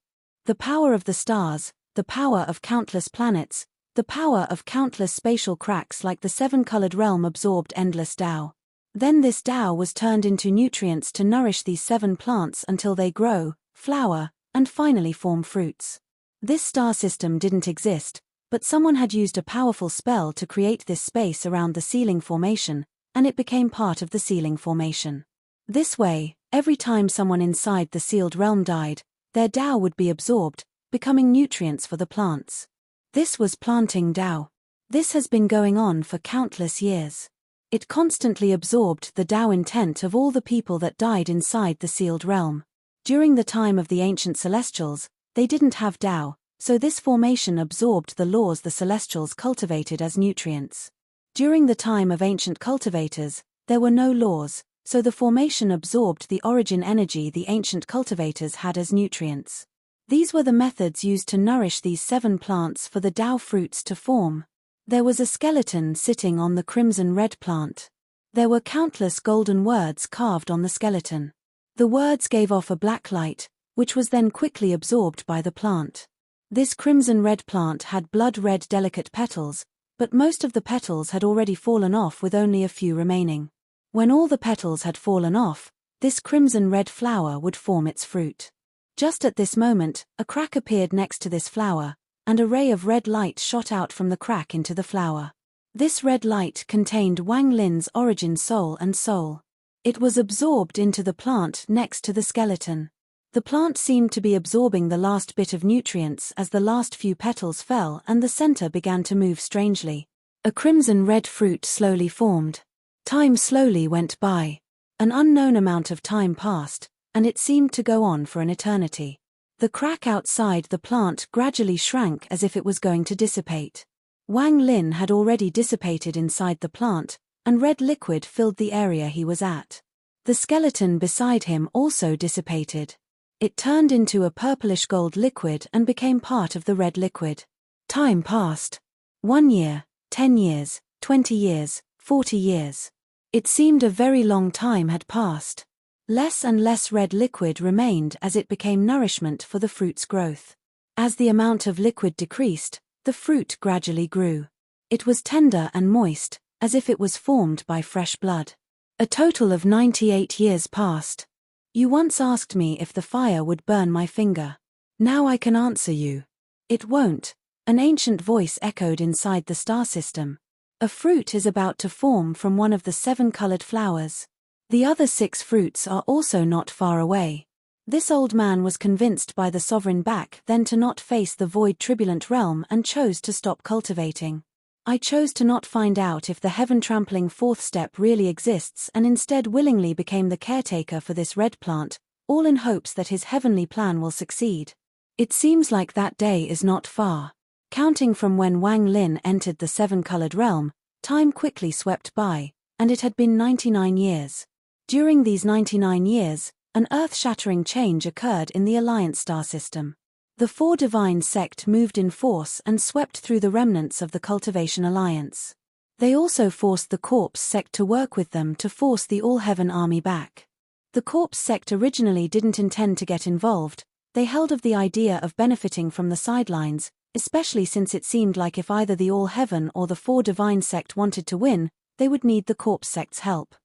The power of the stars, the power of countless planets, the power of countless spatial cracks like the 7-colored realm absorbed endless Tao. Then this Tao was turned into nutrients to nourish these 7 plants until they grow, flower, and finally form fruits. This star system didn't exist, but someone had used a powerful spell to create this space around the sealing formation, and it became part of the sealing formation. This way, every time someone inside the sealed realm died, their Tao would be absorbed, becoming nutrients for the plants. This was planting Tao. This has been going on for countless years. It constantly absorbed the Tao intent of all the people that died inside the sealed realm. During the time of the ancient celestials, they didn't have Tao, so this formation absorbed the laws the celestials cultivated as nutrients. During the time of ancient cultivators, there were no laws, so the formation absorbed the origin energy the ancient cultivators had as nutrients. These were the methods used to nourish these 7 plants for the Tao fruits to form. There was a skeleton sitting on the crimson red plant. There were countless golden words carved on the skeleton. The words gave off a black light, which was then quickly absorbed by the plant. This crimson red plant had blood red delicate petals, but most of the petals had already fallen off with only a few remaining. When all the petals had fallen off, this crimson red flower would form its fruit. Just at this moment, a crack appeared next to this flower, and a ray of red light shot out from the crack into the flower. This red light contained Wang Lin's origin soul and soul. It was absorbed into the plant next to the skeleton. The plant seemed to be absorbing the last bit of nutrients as the last few petals fell and the center began to move strangely. A crimson red fruit slowly formed. Time slowly went by. An unknown amount of time passed, and it seemed to go on for an eternity. The crack outside the plant gradually shrank as if it was going to dissipate. Wang Lin had already dissipated inside the plant, and red liquid filled the area he was at. The skeleton beside him also dissipated. It turned into a purplish gold liquid and became part of the red liquid. Time passed. 1 year, 10 years, 20 years, 40 years. It seemed a very long time had passed. Less and less red liquid remained as it became nourishment for the fruit's growth. As the amount of liquid decreased, the fruit gradually grew. It was tender and moist, as if it was formed by fresh blood. A total of 98 years passed. You once asked me if the fire would burn my finger. Now I can answer you. It won't. An ancient voice echoed inside the star system. A fruit is about to form from one of the 7 colored flowers. The other 6 fruits are also not far away. This old man was convinced by the sovereign back then to not face the void turbulent realm and chose to stop cultivating. I chose to not find out if the heaven-trampling 4th step really exists and instead willingly became the caretaker for this red plant, all in hopes that his heavenly plan will succeed. It seems like that day is not far. Counting from when Wang Lin entered the 7-colored realm, time quickly swept by, and it had been 99 years. During these 99 years, an earth-shattering change occurred in the Alliance star system. The 4 divine sect moved in force and swept through the remnants of the Cultivation Alliance. They also forced the Corpse sect to work with them to force the All-Heaven army back. The Corpse sect originally didn't intend to get involved. They held of the idea of benefiting from the sidelines, especially since it seemed like if either the All-Heaven or the 4 divine sect wanted to win, they would need the Corpse sect's help.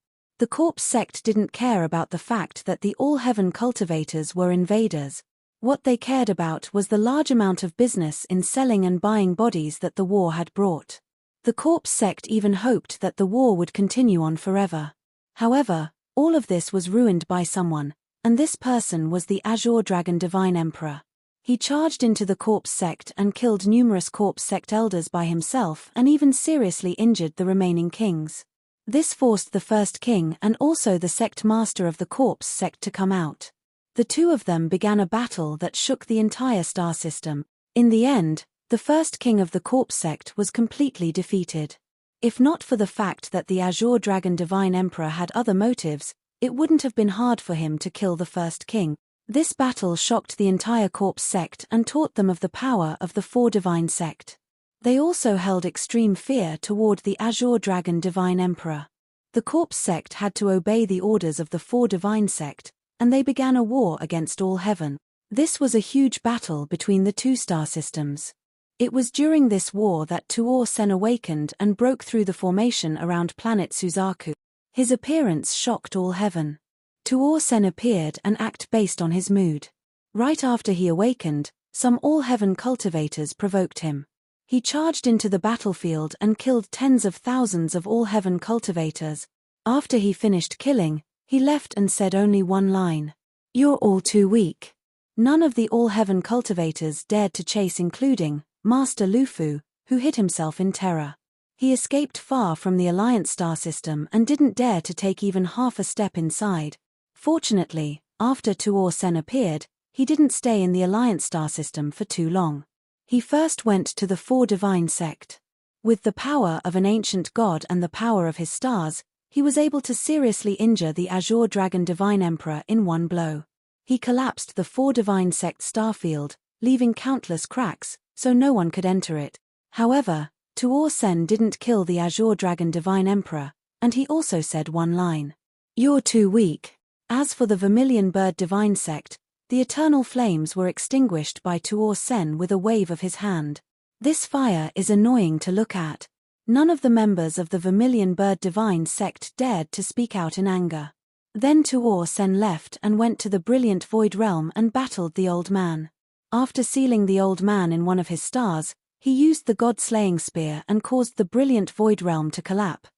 The Corpse sect didn't care about the fact that the All-Heaven cultivators were invaders. What they cared about was the large amount of business in selling and buying bodies that the war had brought. The Corpse sect even hoped that the war would continue on forever. However, all of this was ruined by someone, and this person was the Azure Dragon Divine Emperor. He charged into the Corpse sect and killed numerous Corpse sect elders by himself and even seriously injured the remaining kings. This forced the first king and also the sect master of the Corpse sect to come out. The 2 of them began a battle that shook the entire star system. In the end, the first king of the Corpse sect was completely defeated. If not for the fact that the Azure Dragon Divine Emperor had other motives, it wouldn't have been hard for him to kill the first king. This battle shocked the entire Corpse sect and taught them of the power of the 4 divine sect. They also held extreme fear toward the Azure Dragon Divine Emperor. The corpse sect had to obey the orders of the four divine sect, and they began a war against all heaven. This was a huge battle between the two star systems. It was during this war that 310 awakened and broke through the formation around planet Suzaku. His appearance shocked all heaven. 310 appeared and acted based on his mood. Right after he awakened, some all-heaven cultivators provoked him. He charged into the battlefield and killed tens of thousands of all-heaven cultivators. After he finished killing, he left and said only one line. "You're all too weak." None of the all-heaven cultivators dared to chase, including Master Lufu, who hid himself in terror. He escaped far from the Alliance star system and didn't dare to take even half a step inside. Fortunately, after 310 appeared, he didn't stay in the Alliance star system for too long. He first went to the four divine sect. With the power of an ancient god and the power of his stars, he was able to seriously injure the Azure Dragon Divine Emperor in one blow. He collapsed the four divine sect starfield, leaving countless cracks, so no one could enter it. However, 310 didn't kill the Azure Dragon Divine Emperor, and he also said one line. "You're too weak." As for the Vermilion Bird Divine Sect, the eternal flames were extinguished by 310 with a wave of his hand. This fire is annoying to look at. None of the members of the Vermilion Bird Divine Sect dared to speak out in anger. Then 310 left and went to the Brilliant Void Realm and battled the Old Man. After sealing the Old Man in one of his stars, he used the God-slaying spear and caused the Brilliant Void Realm to collapse.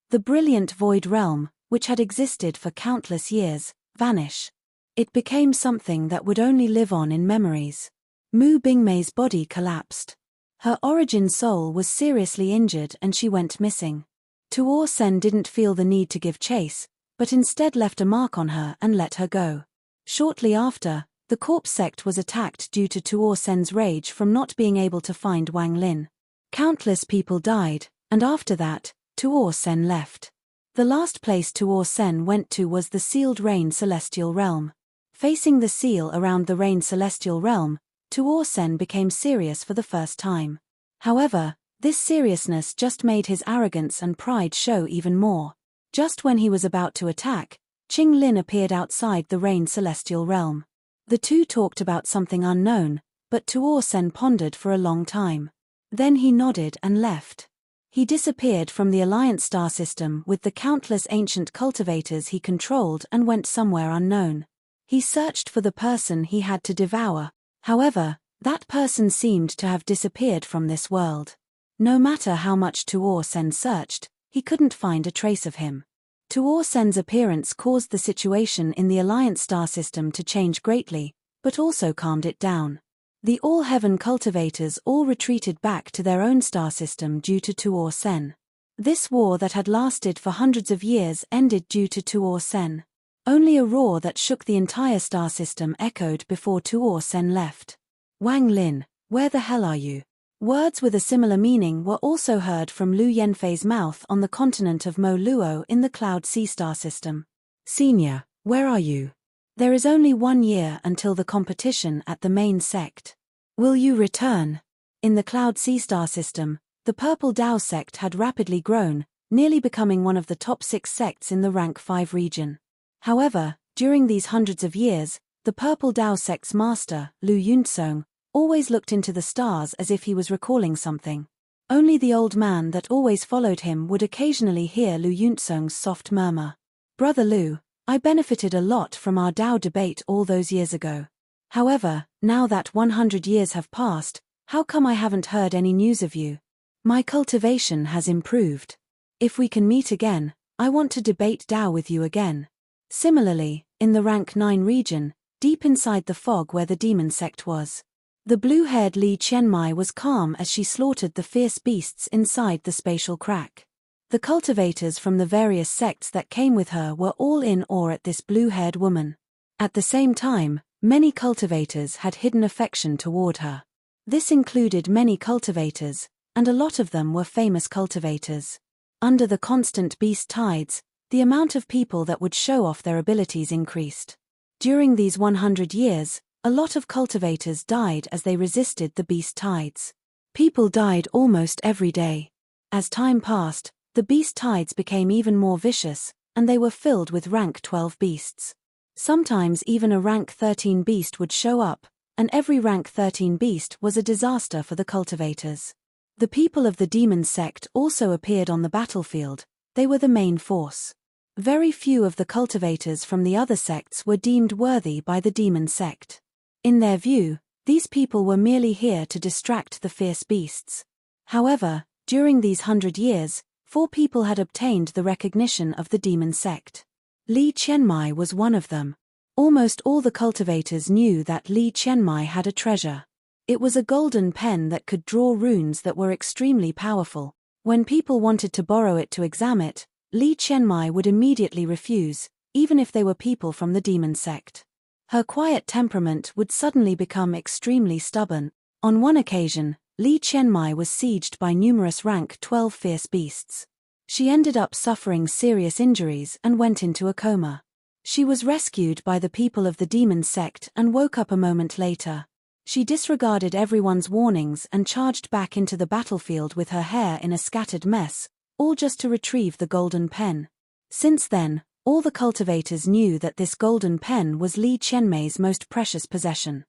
The Brilliant Void Realm, which had existed for countless years, vanished. It became something that would only live on in memories. Mu Bingmei's body collapsed. Her origin soul was seriously injured and she went missing. 310 didn't feel the need to give chase, but instead left a mark on her and let her go. Shortly after, the corpse sect was attacked due to 310's rage from not being able to find Wang Lin. Countless people died, and after that, 310 left. The last place 310 went to was the Sealed Rain Celestial Realm. Facing the seal around the Rain Celestial Realm, 310 became serious for the first time. However, this seriousness just made his arrogance and pride show even more. Just when he was about to attack, Qing Lin appeared outside the Rain Celestial Realm. The two talked about something unknown, but 310 pondered for a long time. Then he nodded and left. He disappeared from the Alliance star system with the countless ancient cultivators he controlled and went somewhere unknown. He searched for the person he had to devour. However, that person seemed to have disappeared from this world. No matter how much 310 searched, he couldn't find a trace of him. 310's appearance caused the situation in the Alliance star system to change greatly, but also calmed it down. The all-heaven cultivators all retreated back to their own star system due to 310. This war that had lasted for hundreds of years ended due to 310. Only a roar that shook the entire star system echoed before 310 left. "Wang Lin, where the hell are you?" Words with a similar meaning were also heard from Lu Yanfei's mouth on the continent of Mo Luo in the Cloud Sea star system. "Senior, where are you? There is only 1 year until the competition at the main sect. Will you return?" In the Cloud Sea star system, the Purple Dao sect had rapidly grown, nearly becoming one of the top 6 sects in the rank 5 region. However, during these hundreds of years, the Purple Dao sect's master, Lu Yunzong, always looked into the stars as if he was recalling something. Only the old man that always followed him would occasionally hear Lu Yunzong's soft murmur. "Brother Lu, I benefited a lot from our Dao debate all those years ago. However, now that 100 years have passed, how come I haven't heard any news of you? My cultivation has improved. If we can meet again, I want to debate Dao with you again." Similarly, in the rank 9 region, deep inside the fog where the demon sect was, the blue-haired Li Qianmai was calm as she slaughtered the fierce beasts inside the spatial crack. The cultivators from the various sects that came with her were all in awe at this blue-haired woman. At the same time, many cultivators had hidden affection toward her. This included many cultivators, and a lot of them were famous cultivators. Under the constant beast tides, the amount of people that would show off their abilities increased. During these 100 years, a lot of cultivators died as they resisted the beast tides. People died almost every day. As time passed, The beast tides became even more vicious, and they were filled with rank 12 beasts. Sometimes even a rank 13 beast would show up, and every rank 13 beast was a disaster for the cultivators. The people of the demon sect also appeared on the battlefield. They were the main force. Very few of the cultivators from the other sects were deemed worthy by the demon sect. In their view, these people were merely here to distract the fierce beasts. However, during these 100 years, 4 people had obtained the recognition of the demon sect. Li Qianmai was one of them. Almost all the cultivators knew that Li Qianmai had a treasure. It was a golden pen that could draw runes that were extremely powerful. When people wanted to borrow it to examine it, Li Qianmai would immediately refuse, even if they were people from the demon sect. Her quiet temperament would suddenly become extremely stubborn. On one occasion, Li Qianmai was sieged by numerous rank 12 fierce beasts. She ended up suffering serious injuries and went into a coma. She was rescued by the people of the demon sect and woke up a moment later. She disregarded everyone's warnings and charged back into the battlefield with her hair in a scattered mess, all just to retrieve the golden pen. Since then, all the cultivators knew that this golden pen was Li Qianmai's most precious possession.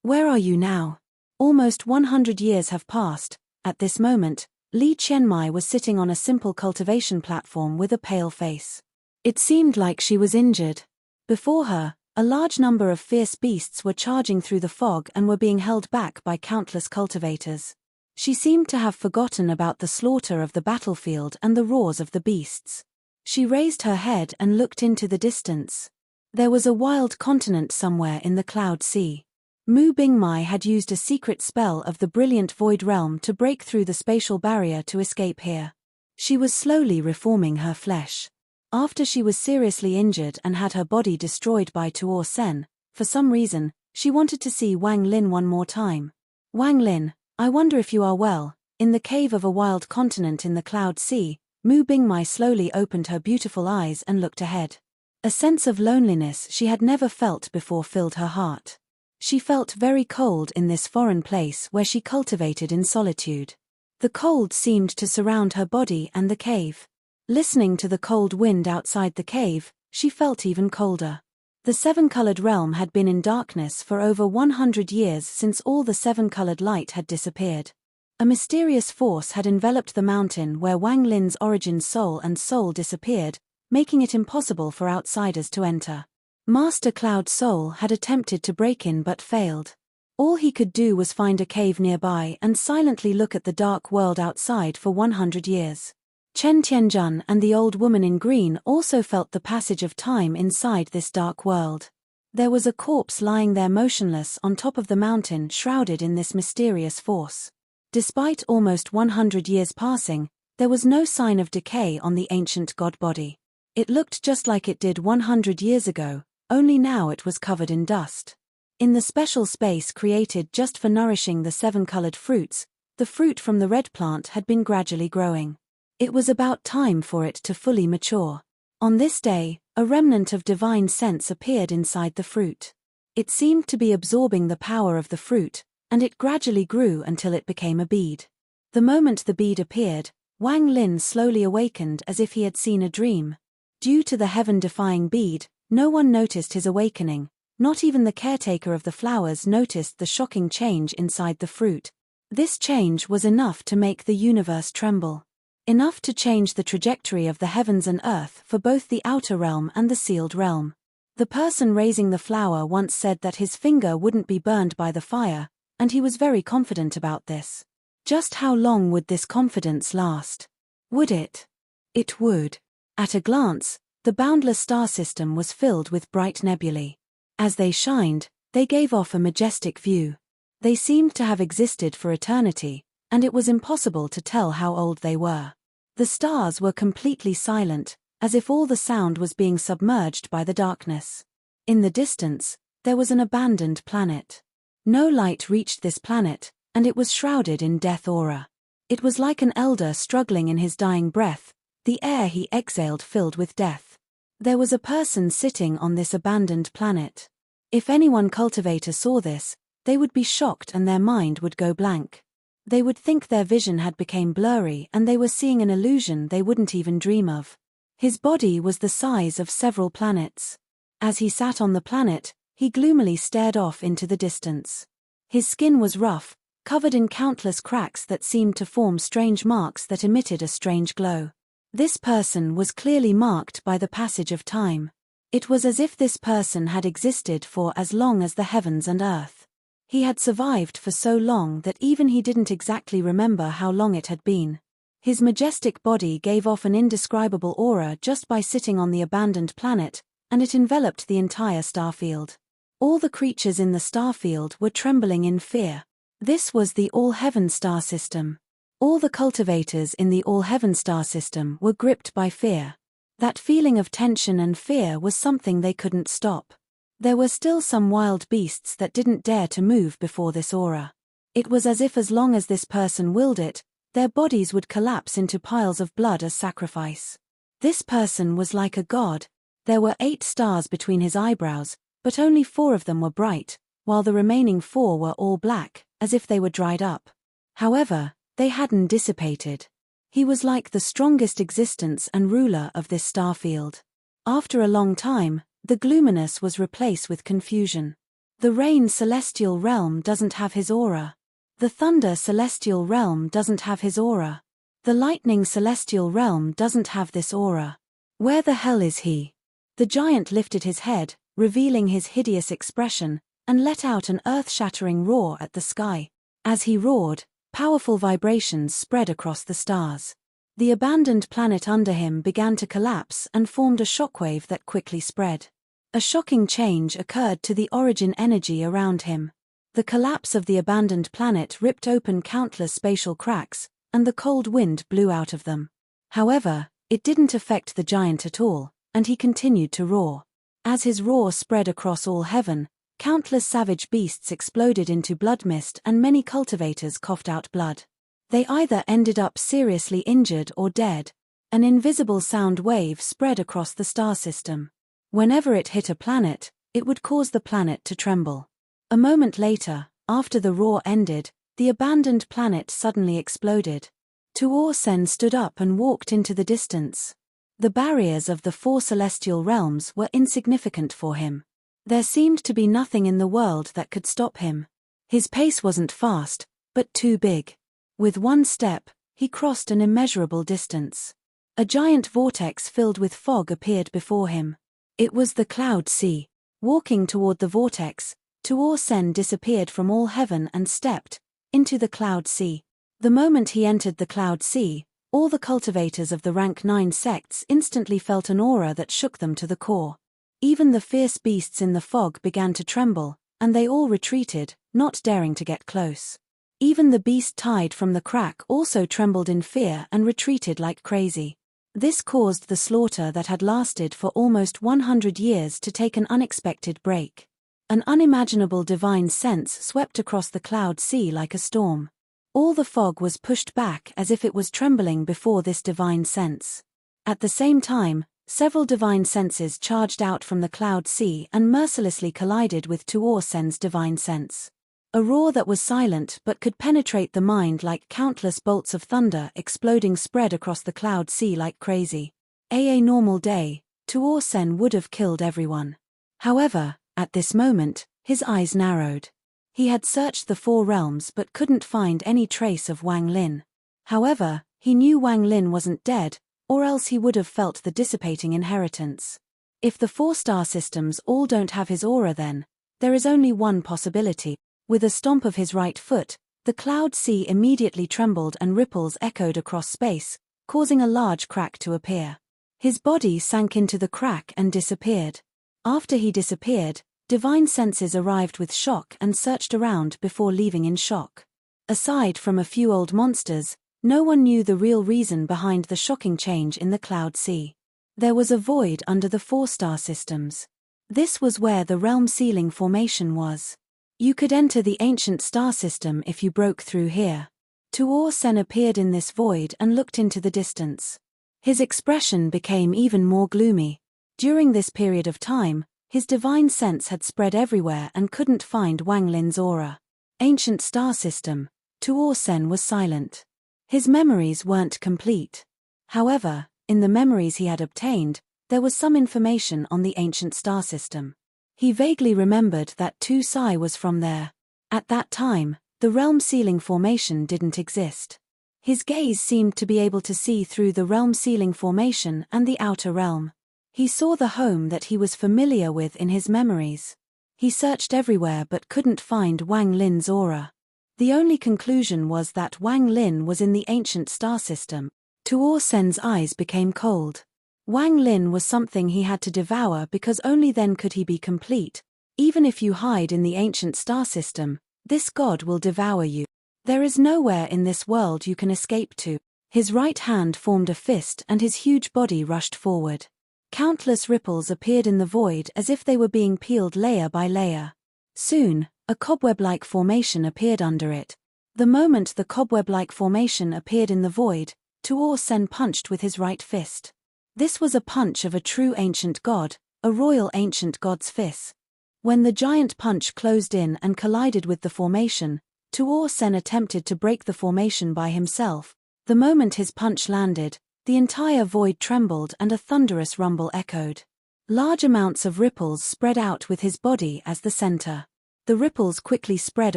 Where are you now? Almost 100 years have passed. At this moment, Li Qianmai was sitting on a simple cultivation platform with a pale face. It seemed like she was injured. Before her, a large number of fierce beasts were charging through the fog and were being held back by countless cultivators. She seemed to have forgotten about the slaughter of the battlefield and the roars of the beasts. She raised her head and looked into the distance. There was a wild continent somewhere in the cloud sea. Mu Bingmai had used a secret spell of the brilliant void realm to break through the spatial barrier to escape here. She was slowly reforming her flesh. After she was seriously injured and had her body destroyed by Tuor Sen, for some reason, she wanted to see Wang Lin one more time. Wang Lin, I wonder if you are well. In the cave of a wild continent in the cloud sea, Mu Bingmai slowly opened her beautiful eyes and looked ahead. A sense of loneliness she had never felt before filled her heart. She felt very cold in this foreign place where she cultivated in solitude. The cold seemed to surround her body and the cave. Listening to the cold wind outside the cave, she felt even colder. The seven-colored realm had been in darkness for over 100 years since all the seven-colored light had disappeared. A mysterious force had enveloped the mountain where Wang Lin's origin soul disappeared, making it impossible for outsiders to enter. Master Cloud Soul had attempted to break in but failed. All he could do was find a cave nearby and silently look at the dark world outside for 100 years. Chen Tianjun and the old woman in green also felt the passage of time inside this dark world. There was a corpse lying there motionless on top of the mountain, shrouded in this mysterious force. Despite almost 100 years passing, there was no sign of decay on the ancient god body. It looked just like it did 100 years ago, only now it was covered in dust. In the special space created just for nourishing the seven-colored fruits, the fruit from the red plant had been gradually growing. It was about time for it to fully mature. On this day, a remnant of divine sense appeared inside the fruit. It seemed to be absorbing the power of the fruit, and it gradually grew until it became a bead. The moment the bead appeared, Wang Lin slowly awakened as if he had seen a dream. Due to the heaven-defying bead, no one noticed his awakening. Not even the caretaker of the flowers noticed the shocking change inside the fruit. This change was enough to make the universe tremble. Enough to change the trajectory of the heavens and earth for both the outer realm and the sealed realm. The person raising the flower once said that his finger wouldn't be burned by the fire, and he was very confident about this. Just how long would this confidence last? Would it? It would. At a glance, the boundless star system was filled with bright nebulae. As they shined, they gave off a majestic view. They seemed to have existed for eternity, and it was impossible to tell how old they were. The stars were completely silent, as if all the sound was being submerged by the darkness. In the distance, there was an abandoned planet. No light reached this planet, and it was shrouded in death aura. It was like an elder struggling in his dying breath, the air he exhaled filled with death. There was a person sitting on this abandoned planet. If anyone cultivator saw this, they would be shocked and their mind would go blank. They would think their vision had become blurry and they were seeing an illusion they wouldn't even dream of. His body was the size of several planets. As he sat on the planet, he gloomily stared off into the distance. His skin was rough, covered in countless cracks that seemed to form strange marks that emitted a strange glow. This person was clearly marked by the passage of time. It was as if this person had existed for as long as the heavens and earth. He had survived for so long that even he didn't exactly remember how long it had been. His majestic body gave off an indescribable aura just by sitting on the abandoned planet, and it enveloped the entire starfield. All the creatures in the starfield were trembling in fear. This was the All-Heaven star system. All the cultivators in the All-Heaven star system were gripped by fear. That feeling of tension and fear was something they couldn't stop. There were still some wild beasts that didn't dare to move before this aura. It was as if as long as this person willed it, their bodies would collapse into piles of blood as sacrifice. This person was like a god. There were 8 stars between his eyebrows, but only 4 of them were bright, while the remaining 4 were all black, as if they were dried up. However, they hadn't dissipated. He was like the strongest existence and ruler of this starfield. After a long time, the gloominess was replaced with confusion. The rain celestial realm doesn't have his aura. The thunder celestial realm doesn't have his aura. The lightning celestial realm doesn't have this aura. Where the hell is he? The giant lifted his head, revealing his hideous expression, and let out an earth-shattering roar at the sky. As he roared, powerful vibrations spread across the stars. The abandoned planet under him began to collapse and formed a shockwave that quickly spread. A shocking change occurred to the origin energy around him. The collapse of the abandoned planet ripped open countless spatial cracks, and the cold wind blew out of them. However, it didn't affect the giant at all, and he continued to roar. As his roar spread across all heaven, countless savage beasts exploded into blood mist and many cultivators coughed out blood. They either ended up seriously injured or dead. An invisible sound wave spread across the star system. Whenever it hit a planet, it would cause the planet to tremble. A moment later, after the roar ended, the abandoned planet suddenly exploded. 310 stood up and walked into the distance. The barriers of the 4 celestial realms were insignificant for him. There seemed to be nothing in the world that could stop him. His pace wasn't fast, but too big. With one step, he crossed an immeasurable distance. A giant vortex filled with fog appeared before him. It was the Cloud Sea. Walking toward the vortex, 310 disappeared from all heaven and stepped into the Cloud Sea. The moment he entered the Cloud Sea, all the cultivators of the rank 9 sects instantly felt an aura that shook them to the core. Even the fierce beasts in the fog began to tremble, and they all retreated, not daring to get close. Even the beast tied from the crack also trembled in fear and retreated like crazy. This caused the slaughter that had lasted for almost 100 years to take an unexpected break. An unimaginable divine sense swept across the Cloud Sea like a storm. All the fog was pushed back as if it was trembling before this divine sense. At the same time, several divine senses charged out from the Cloud Sea and mercilessly collided with 310's divine sense. A roar that was silent but could penetrate the mind like countless bolts of thunder exploding spread across the Cloud Sea like crazy. A normal day, 310 would have killed everyone. However, at this moment, his eyes narrowed. He had searched the 4 realms but couldn't find any trace of Wang Lin. However, he knew Wang Lin wasn't dead, or else he would have felt the dissipating inheritance. If the 4 star systems all don't have his aura, then there is only one possibility. With a stomp of his right foot, the Cloud Sea immediately trembled and ripples echoed across space, causing a large crack to appear. His body sank into the crack and disappeared. After he disappeared, divine senses arrived with shock and searched around before leaving in shock. Aside from a few old monsters, no one knew the real reason behind the shocking change in the Cloud Sea. There was a void under the 4 star systems. This was where the realm ceiling formation was. You could enter the ancient star system if you broke through here. 310 appeared in this void and looked into the distance. His expression became even more gloomy. During this period of time, his divine sense had spread everywhere and couldn't find Wang Lin's aura. Ancient star system. Tuor Sen was silent. His memories weren't complete. However, in the memories he had obtained, there was some information on the ancient star system. He vaguely remembered that Tu Sai was from there. At that time, the realm ceiling formation didn't exist. His gaze seemed to be able to see through the realm ceiling formation and the outer realm. He saw the home that he was familiar with in his memories. He searched everywhere but couldn't find Wang Lin's aura. The only conclusion was that Wang Lin was in the ancient star system. Tuor Sen's eyes became cold. Wang Lin was something he had to devour because only then could he be complete. Even if you hide in the ancient star system, this god will devour you. There is nowhere in this world you can escape to. His right hand formed a fist and his huge body rushed forward. Countless ripples appeared in the void as if they were being peeled layer by layer. Soon, a cobweb-like formation appeared under it. The moment the cobweb-like formation appeared in the void, Tuor Sen punched with his right fist. This was a punch of a true ancient god, a royal ancient god's fist. When the giant punch closed in and collided with the formation, Tuor Sen attempted to break the formation by himself. The moment his punch landed, the entire void trembled and a thunderous rumble echoed. Large amounts of ripples spread out with his body as the center. The ripples quickly spread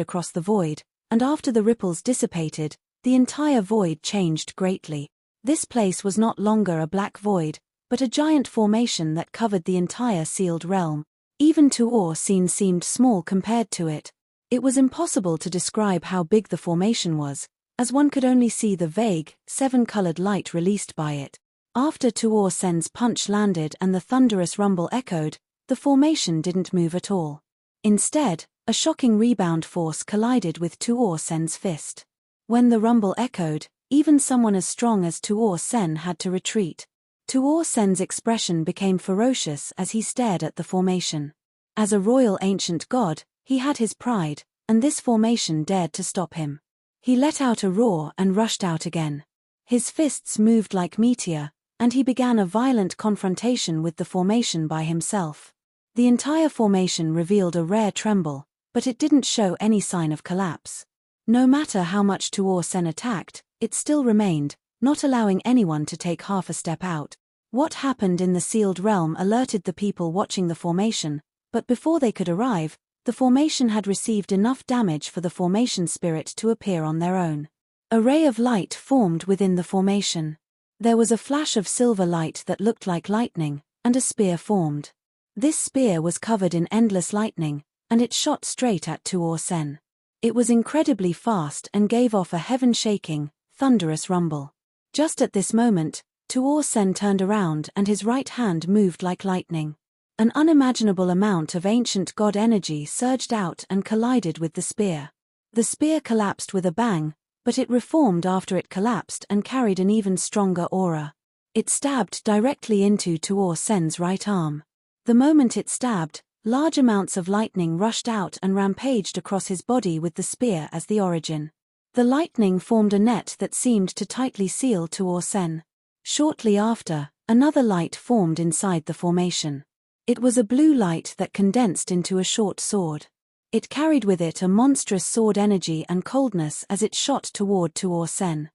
across the void, and after the ripples dissipated, the entire void changed greatly. This place was not longer a black void, but a giant formation that covered the entire sealed realm. Even Tuor Sen seemed small compared to it. It was impossible to describe how big the formation was, as one could only see the vague, seven-colored light released by it. After Tuor Sen's punch landed and the thunderous rumble echoed, the formation didn't move at all. Instead, a shocking rebound force collided with Tuor Sen's fist. When the rumble echoed, even someone as strong as Tuor Sen had to retreat. Tuor Sen's expression became ferocious as he stared at the formation. As a royal ancient god, he had his pride, and this formation dared to stop him. He let out a roar and rushed out again. His fists moved like meteor, and he began a violent confrontation with the formation by himself. The entire formation revealed a rare tremble, but it didn't show any sign of collapse. No matter how much Tuor Sen attacked, it still remained, not allowing anyone to take half a step out. What happened in the sealed realm alerted the people watching the formation, but before they could arrive, the formation had received enough damage for the formation spirit to appear on their own. A ray of light formed within the formation. There was a flash of silver light that looked like lightning, and a spear formed. This spear was covered in endless lightning, and it shot straight at Tuor Sen. It was incredibly fast and gave off a heaven-shaking, thunderous rumble. Just at this moment, Tuor Sen turned around and his right hand moved like lightning. An unimaginable amount of ancient god energy surged out and collided with the spear. The spear collapsed with a bang, but it reformed after it collapsed and carried an even stronger aura. It stabbed directly into Tuor Sen's right arm. The moment it stabbed, large amounts of lightning rushed out and rampaged across his body with the spear as the origin. The lightning formed a net that seemed to tightly seal Tuor Sen. Shortly after, another light formed inside the formation. It was a blue light that condensed into a short sword. It carried with it a monstrous sword energy and coldness as it shot toward Tuor Sen.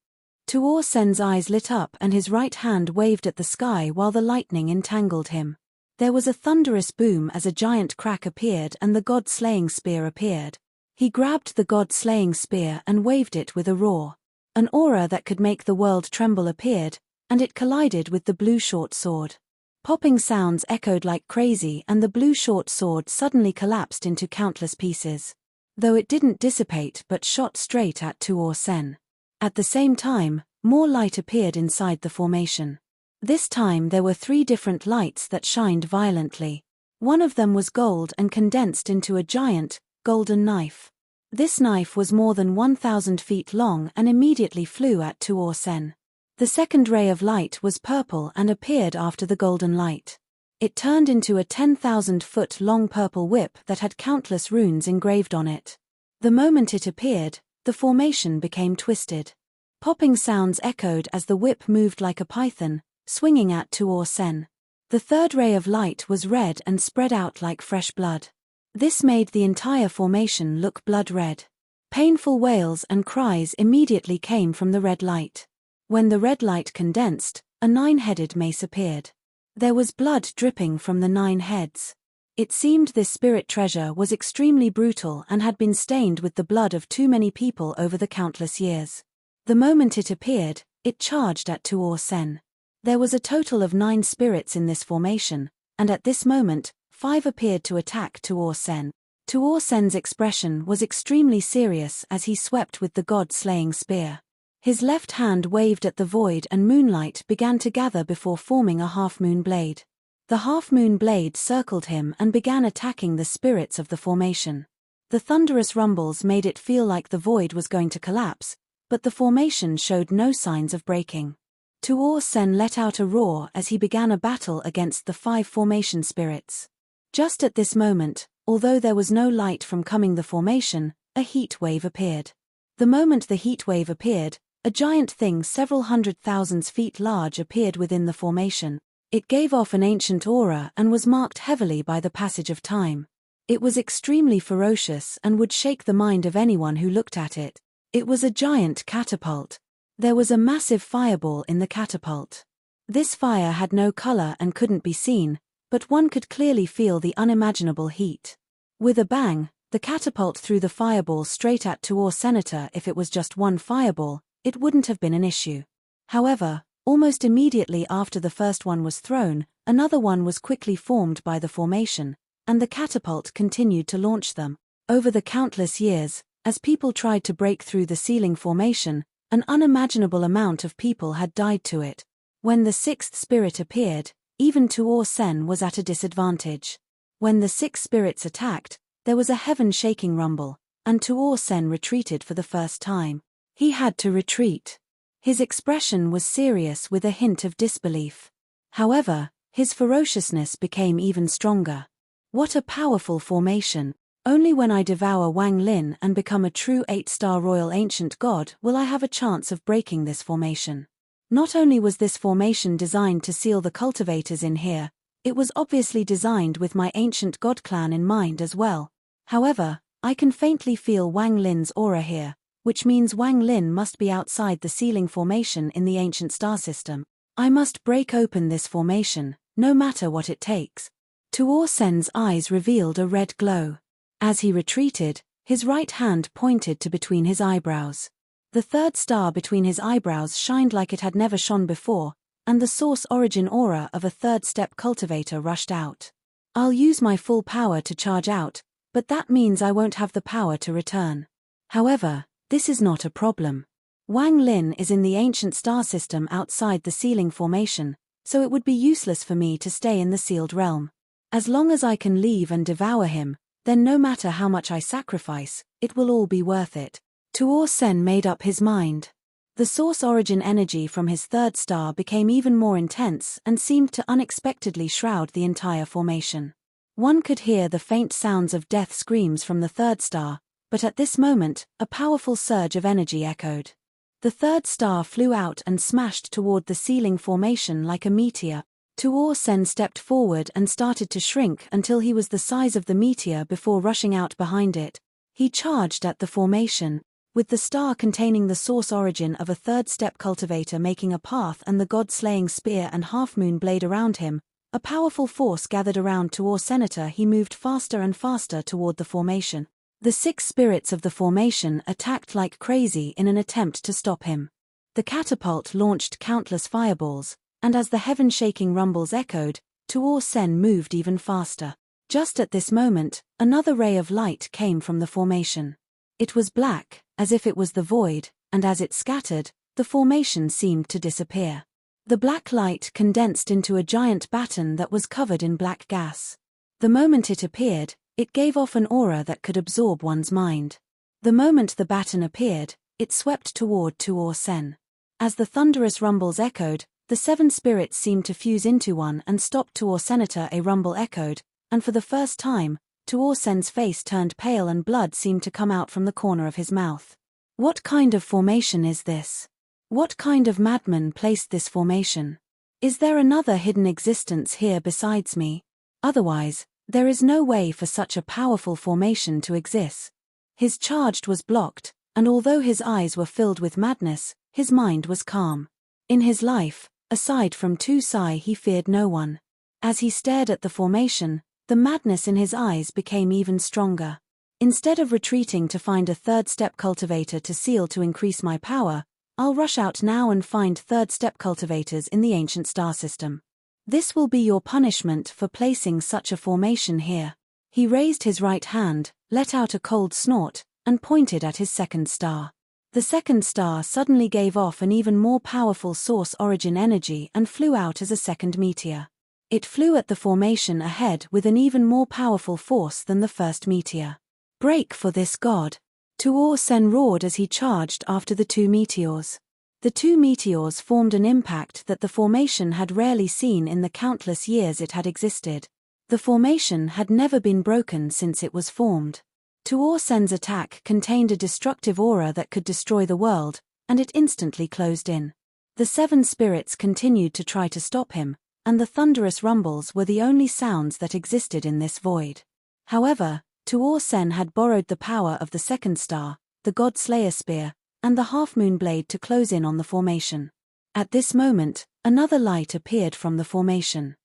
Tuor Sen's eyes lit up and his right hand waved at the sky while the lightning entangled him. There was a thunderous boom as a giant crack appeared and the god-slaying spear appeared. He grabbed the god-slaying spear and waved it with a roar. An aura that could make the world tremble appeared, and it collided with the blue short sword. Popping sounds echoed like crazy and the blue short sword suddenly collapsed into countless pieces. Though it didn't dissipate but shot straight at Tuor Sen. At the same time, more light appeared inside the formation. This time there were 3 different lights that shined violently. One of them was gold and condensed into a giant, golden knife. This knife was more than 1,000 feet long and immediately flew at Tuor Sen. The second ray of light was purple and appeared after the golden light. It turned into a 10,000-foot-long purple whip that had countless runes engraved on it. The moment it appeared, the formation became twisted. Popping sounds echoed as the whip moved like a python, swinging at Tuor Sen. The third ray of light was red and spread out like fresh blood. This made the entire formation look blood red. Painful wails and cries immediately came from the red light. When the red light condensed, a 9-headed mace appeared. There was blood dripping from the 9 heads. It seemed this spirit treasure was extremely brutal and had been stained with the blood of too many people over the countless years. The moment it appeared, it charged at Tuor Sen. There was a total of 9 spirits in this formation, and at this moment, 5 appeared to attack Tuor Sen. Tuor Sen's expression was extremely serious as he swept with the god-slaying spear. His left hand waved at the void and moonlight began to gather before forming a half-moon blade. The half-moon blade circled him and began attacking the spirits of the formation. The thunderous rumbles made it feel like the void was going to collapse, but the formation showed no signs of breaking. Tuor Sen let out a roar as he began a battle against the 5 formation spirits. Just at this moment, although there was no light from coming the formation, a heat wave appeared. The moment the heat wave appeared, a giant thing several 100,000 feet large appeared within the formation. It gave off an ancient aura and was marked heavily by the passage of time. It was extremely ferocious and would shake the mind of anyone who looked at it. It was a giant catapult. There was a massive fireball in the catapult. This fire had no color and couldn't be seen, but one could clearly feel the unimaginable heat. With a bang, the catapult threw the fireball straight at Tuor Senator. If it was just one fireball, it wouldn't have been an issue. However, almost immediately after the first one was thrown, another one was quickly formed by the formation, and the catapult continued to launch them. Over the countless years, as people tried to break through the ceiling formation, an unimaginable amount of people had died to it. When the 6th spirit appeared, even Tuor Sen was at a disadvantage. When the 6 spirits attacked, there was a heaven-shaking rumble, and Tuor Sen retreated for the first time. He had to retreat. His expression was serious with a hint of disbelief. However, his ferociousness became even stronger. What a powerful formation! Only when I devour Wang Lin and become a true 8-star royal ancient god will I have a chance of breaking this formation. Not only was this formation designed to seal the cultivators in here, it was obviously designed with my ancient god clan in mind as well. However, I can faintly feel Wang Lin's aura here, which means Wang Lin must be outside the ceiling formation in the ancient star system. I must break open this formation, no matter what it takes. Tuor Sen's eyes revealed a red glow. As he retreated, his right hand pointed to between his eyebrows. The 3rd star between his eyebrows shined like it had never shone before, and the source origin aura of a 3rd step cultivator rushed out. I'll use my full power to charge out, but that means I won't have the power to return. However, this is not a problem. Wang Lin is in the ancient star system outside the ceiling formation, so it would be useless for me to stay in the sealed realm. As long as I can leave and devour him, then no matter how much I sacrifice, it will all be worth it. Tuor Sen made up his mind. The source origin energy from his 3rd star became even more intense and seemed to unexpectedly shroud the entire formation. One could hear the faint sounds of death screams from the 3rd star, but at this moment, a powerful surge of energy echoed. The 3rd star flew out and smashed toward the ceiling formation like a meteor. Tuor Sen stepped forward and started to shrink until he was the size of the meteor before rushing out behind it. He charged at the formation, with the star containing the source origin of a 3rd step cultivator making a path and the god-slaying spear and half-moon blade around him. A powerful force gathered around Tuor Senator. He moved faster and faster toward the formation. The 6 spirits of the formation attacked like crazy in an attempt to stop him. The catapult launched countless fireballs, and as the heaven-shaking rumbles echoed, Tuor Sen moved even faster. Just at this moment, another ray of light came from the formation. It was black, as if it was the void, and as it scattered, the formation seemed to disappear. The black light condensed into a giant baton that was covered in black gas. The moment it appeared, it gave off an aura that could absorb one's mind. The moment the baton appeared, it swept toward Tuor Sen. As the thunderous rumbles echoed, the 7 spirits seemed to fuse into one and stopped Tuor Senator. A rumble echoed, and for the first time, Tuor Sen's face turned pale and blood seemed to come out from the corner of his mouth. What kind of formation is this? What kind of madman placed this formation? Is there another hidden existence here besides me? Otherwise, there is no way for such a powerful formation to exist. His charge was blocked, and although his eyes were filled with madness, his mind was calm. In his life, aside from To-Sai, he feared no one. As he stared at the formation, the madness in his eyes became even stronger. Instead of retreating to find a third-step cultivator to seal to increase my power, I'll rush out now and find third-step cultivators in the ancient star system. This will be your punishment for placing such a formation here. He raised his right hand, let out a cold snort, and pointed at his second star. The second star suddenly gave off an even more powerful source origin energy and flew out as a second meteor. It flew at the formation ahead with an even more powerful force than the first meteor. Break for this god! To-Sen roared as he charged after the two meteors. The two meteors formed an impact that the formation had rarely seen in the countless years it had existed. The formation had never been broken since it was formed. To-Sen's attack contained a destructive aura that could destroy the world, and it instantly closed in. The seven spirits continued to try to stop him, and the thunderous rumbles were the only sounds that existed in this void. However, To-Sen had borrowed the power of the second star, the God Slayer Spear, and the half-moon blade to close in on the formation. At this moment, another light appeared from the formation.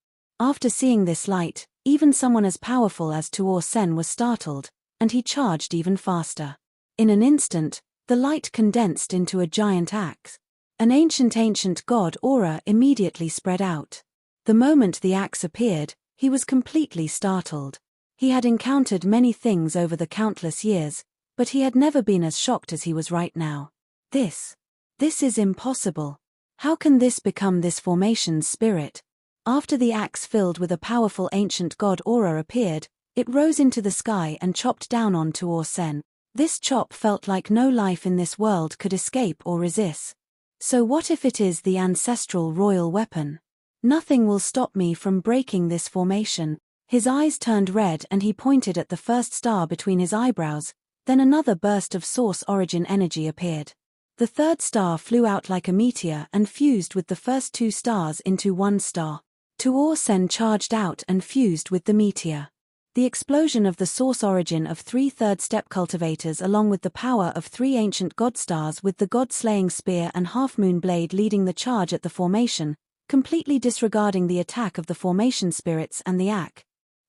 After seeing this light, even someone as powerful as To-Sen was startled, and he charged even faster. In an instant, the light condensed into a giant axe. An ancient god aura immediately spread out. The moment the axe appeared, he was completely startled. He had encountered many things over the countless years, but he had never been as shocked as he was right now. This is impossible. How can this become this formation's spirit? After the axe filled with a powerful ancient god aura appeared, it rose into the sky and chopped down on To-Sen. This chop felt like no life in this world could escape or resist. So what if it is the ancestral royal weapon? Nothing will stop me from breaking this formation. His eyes turned red and he pointed at the first star between his eyebrows, then another burst of source origin energy appeared. The third star flew out like a meteor and fused with the first two stars into one star. To-Sen charged out and fused with the meteor. The explosion of the source origin of 3 third-step cultivators along with the power of 3 ancient god stars with the god-slaying spear and half-moon blade leading the charge at the formation, completely disregarding the attack of the formation spirits and the axe.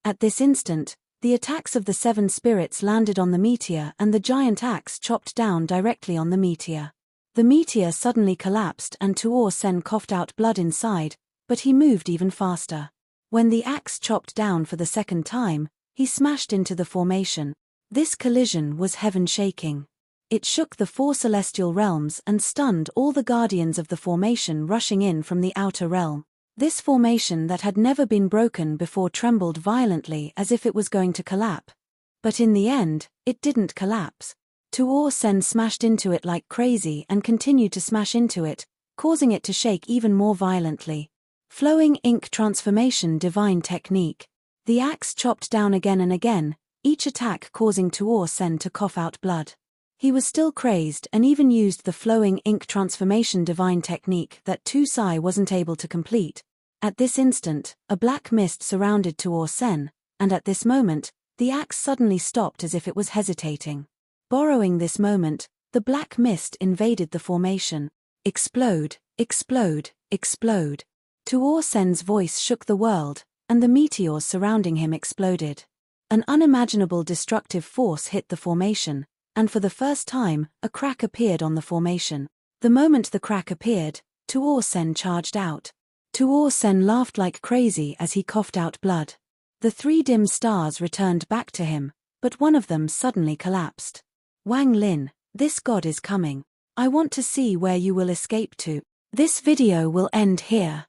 At this instant, the attacks of the 7 spirits landed on the meteor and the giant axe chopped down directly on the meteor. The meteor suddenly collapsed and To-Sen coughed out blood inside, but he moved even faster. When the axe chopped down for the second time, he smashed into the formation. This collision was heaven-shaking. It shook the 4 celestial realms and stunned all the guardians of the formation rushing in from the outer realm. This formation that had never been broken before trembled violently as if it was going to collapse. But in the end, it didn't collapse. To-Sen smashed into it like crazy and continued to smash into it, causing it to shake even more violently. Flowing ink transformation divine technique. The axe chopped down again and again, each attack causing To-Sen to cough out blood. He was still crazed and even used the flowing ink transformation divine technique that To-Sai wasn't able to complete. At this instant, a black mist surrounded To-Sen, and at this moment, the axe suddenly stopped as if it was hesitating. Borrowing this moment, the black mist invaded the formation. Explode, explode, explode. To-Sen's voice shook the world, and the meteors surrounding him exploded. An unimaginable destructive force hit the formation, and for the first time, a crack appeared on the formation. The moment the crack appeared, To-Sen charged out. To-Sen laughed like crazy as he coughed out blood. The 3 dim stars returned back to him, but one of them suddenly collapsed. Wang Lin, this god is coming. I want to see where you will escape to. This video will end here.